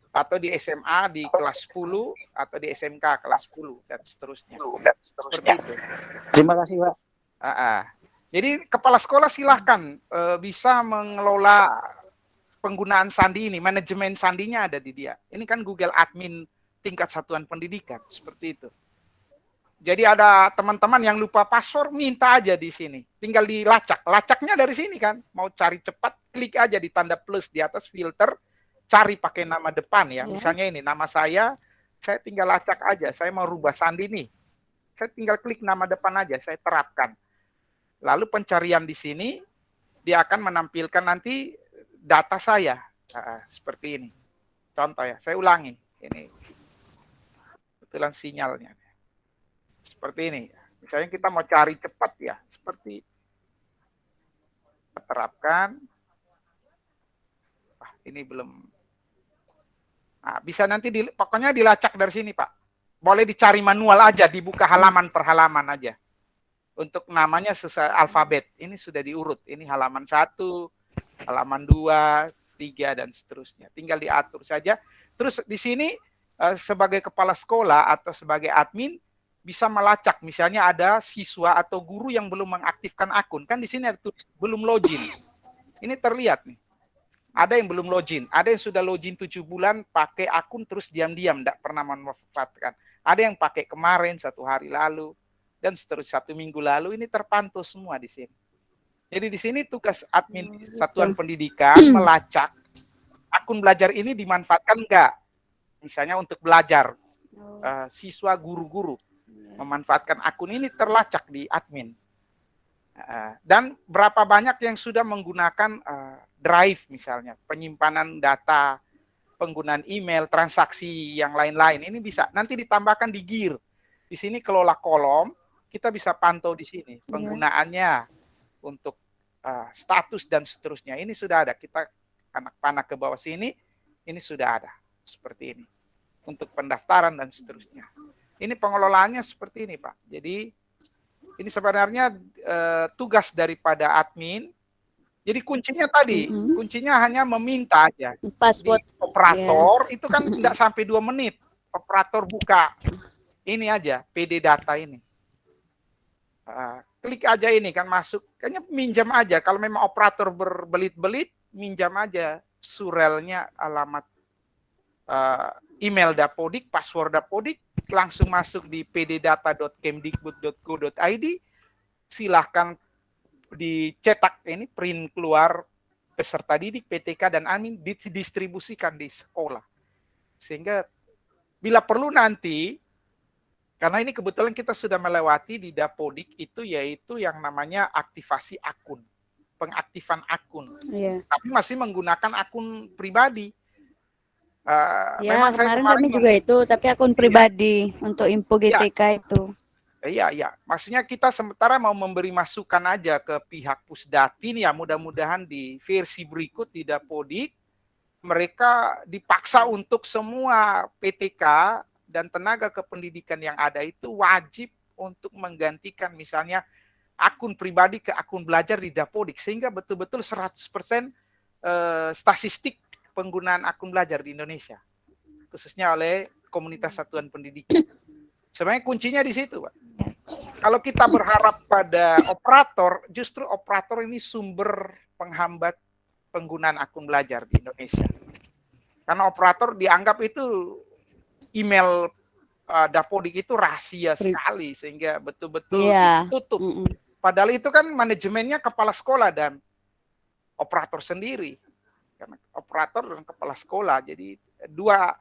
atau di SMA di kelas 10 atau di SMK kelas 10 dan seterusnya. Seperti itu. Terima kasih, Pak. Jadi kepala sekolah silahkan bisa mengelola penggunaan sandi ini, manajemen sandinya ada di dia. Ini kan Google Admin tingkat satuan pendidikan, seperti itu. Jadi ada teman-teman yang lupa password, minta aja di sini. Tinggal dilacak. Lacaknya dari sini kan. Mau cari cepat, klik aja di tanda plus di atas filter, cari pakai nama depan ya. Misalnya ini, nama saya tinggal lacak aja. Saya mau rubah sandi nih. Saya tinggal klik nama depan aja, saya terapkan. Lalu pencarian di sini, dia akan menampilkan nanti data saya. Seperti ini. Contoh ya, saya ulangi. Ini. Kebetulan sinyalnya. Seperti ini. Misalnya kita mau cari cepat ya. Seperti terapkan. Ini belum. Nah, bisa nanti pokoknya dilacak dari sini Pak. Boleh dicari manual aja. Dibuka halaman per halaman aja. Untuk namanya sesuai alfabet. Ini sudah diurut. Ini halaman 1, halaman 2, 3, dan seterusnya. Tinggal diatur saja. Terus di sini sebagai kepala sekolah atau sebagai admin bisa melacak, misalnya ada siswa atau guru yang belum mengaktifkan akun, kan di sini ada tulis belum login. Ini terlihat nih. Ada yang belum login, ada yang sudah login 7 bulan pakai akun terus diam-diam tidak pernah memanfaatkan. Ada yang pakai kemarin 1 hari lalu dan seterusnya 1 minggu lalu, ini terpantau semua di sini. Jadi di sini tugas admin satuan pendidikan melacak akun belajar ini dimanfaatkan enggak? Misalnya untuk belajar, siswa guru-guru memanfaatkan akun ini terlacak di admin. Dan berapa banyak yang sudah menggunakan drive misalnya, penyimpanan data, penggunaan email, transaksi yang lain-lain. Ini bisa nanti ditambahkan di gear. Di sini kelola kolom, kita bisa pantau di sini penggunaannya untuk status dan seterusnya. Ini sudah ada. Kita anak panah ke bawah sini, ini sudah ada. Seperti ini. Untuk pendaftaran dan seterusnya. Ini pengelolaannya seperti ini Pak. Jadi ini sebenarnya tugas daripada admin Jadi kuncinya tadi, kuncinya hanya meminta aja. Password di operator itu kan tidak sampai 2 menit. Operator buka ini aja, PD data ini. Klik aja ini kan masuk. Kayaknya minjam aja. Kalau memang operator berbelit-belit, minjam aja surelnya, alamat email Dapodik, password Dapodik, langsung masuk di pddata.kemdikbud.go.id. Silahkan dicetak ini, print keluar peserta didik, PTK dan admin, didistribusikan di sekolah. Sehingga bila perlu nanti, karena ini kebetulan kita sudah melewati di Dapodik itu, yaitu yang namanya aktivasi akun, pengaktifan akun. Tapi masih menggunakan akun pribadi. Memang kemarin kami juga itu, tapi akun pribadi untuk info GTK itu. Iya. Maksudnya kita sementara mau memberi masukan aja ke pihak Pusdatin, ya mudah-mudahan di versi berikut di Dapodik, mereka dipaksa untuk semua PTK dan tenaga kependidikan yang ada itu wajib untuk menggantikan misalnya akun pribadi ke akun belajar di Dapodik, sehingga betul-betul 100% statistik penggunaan akun belajar di Indonesia, khususnya oleh komunitas satuan pendidikan. Sebenarnya kuncinya di situ, Pak. Kalau kita berharap pada operator, justru operator ini sumber penghambat penggunaan akun belajar di Indonesia. Karena operator dianggap itu email Dapodik itu rahasia sekali, sehingga betul-betul ditutup. Padahal itu kan manajemennya kepala sekolah dan operator sendiri. Karena operator dan kepala sekolah, jadi dua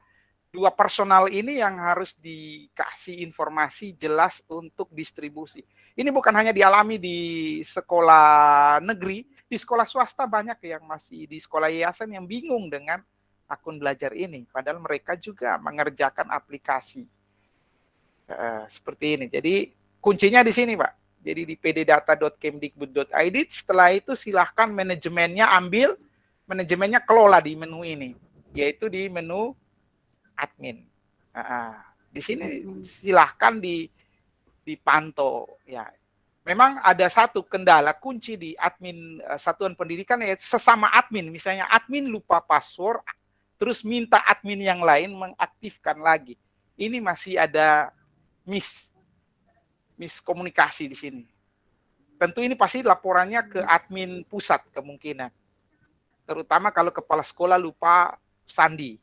personal ini yang harus dikasih informasi jelas untuk distribusi. Ini bukan hanya dialami di sekolah negeri, di sekolah swasta banyak yang masih di sekolah yayasan yang bingung dengan akun belajar ini. Padahal mereka juga mengerjakan aplikasi seperti ini. Jadi kuncinya di sini, Pak. Jadi di pddata.kemdikbud.id, setelah itu silahkan manajemennya ambil, manajemennya kelola di menu ini, yaitu di menu admin. Di sini silahkan dipantau. Ya, memang ada satu kendala kunci di admin satuan pendidikan, yaitu sesama admin. Misalnya admin lupa password, terus minta admin yang lain mengaktifkan lagi. Ini masih ada miskomunikasi di sini. Tentu ini pasti laporannya ke admin pusat kemungkinan. Terutama kalau kepala sekolah lupa sandi.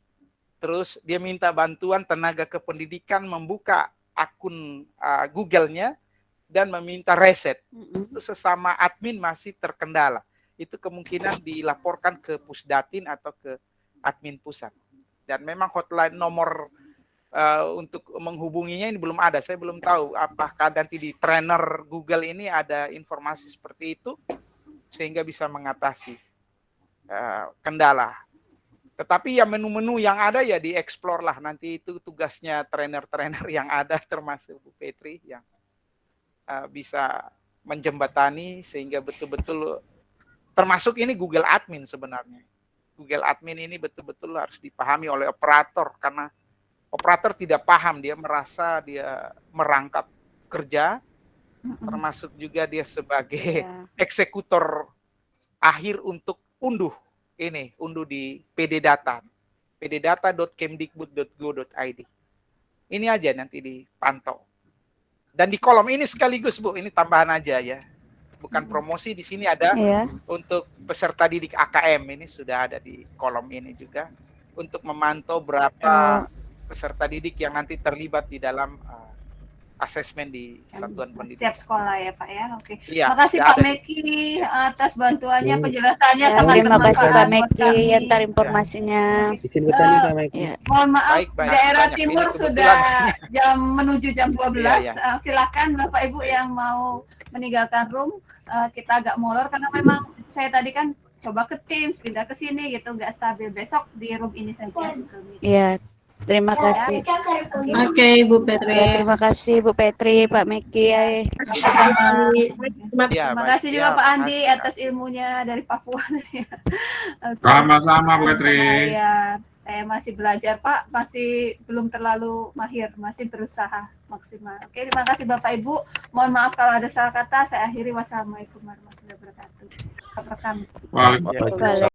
Terus dia minta bantuan tenaga kependidikan membuka akun Google-nya dan meminta reset. Itu sesama admin masih terkendala. Itu kemungkinan dilaporkan ke Pusdatin atau ke admin pusat. Dan memang hotline nomor untuk menghubunginya ini belum ada. Saya belum tahu apakah nanti di trainer Google ini ada informasi seperti itu sehingga bisa mengatasi kendala. Tetapi ya menu-menu yang ada ya dieksplor lah, nanti itu tugasnya trainer-trainer yang ada termasuk Bu Petri yang bisa menjembatani sehingga betul-betul termasuk ini Google Admin sebenarnya. Google Admin ini betul-betul harus dipahami oleh operator karena operator tidak paham, dia merasa dia merangkap kerja, termasuk juga dia sebagai eksekutor akhir untuk unduh di pddata.kemdikbud.go.id. Ini aja nanti dipantau. Dan di kolom ini sekaligus, Bu, ini tambahan aja ya. Bukan promosi, di sini ada untuk peserta didik AKM, ini sudah ada di kolom ini juga. Untuk memantau berapa peserta didik yang nanti terlibat di dalam asesmen di satuan pendidikan. Setiap sekolah ya Pak ya. Oke. Ya, terima kasih Pak Meki atas bantuannya, penjelasannya sangat terima kasih Pak Meki antar informasinya. Izin bertanya Pak Meki. Mohon maaf, daerah timur sudah menuju jam 12. Silakan Bapak Ibu yang mau meninggalkan room. Kita agak molor karena memang saya tadi kan coba ke Teams, pindah ke sini gitu, nggak stabil. Besok di room ini saja. Iya. Terima kasih. Oke, Bu Petri. Ya, terima kasih Bu Petri, Pak Meki. Terima kasih juga Pak Andi atas ilmunya dari Papua. Sama-sama Bu Petri. Saya masih belajar Pak, masih belum terlalu mahir, masih berusaha maksimal. Oke, terima kasih Bapak Ibu. Mohon maaf kalau ada salah kata. Saya akhiri. Wassalamualaikum warahmatullahi wabarakatuh. rekan. Waalaikumsalam.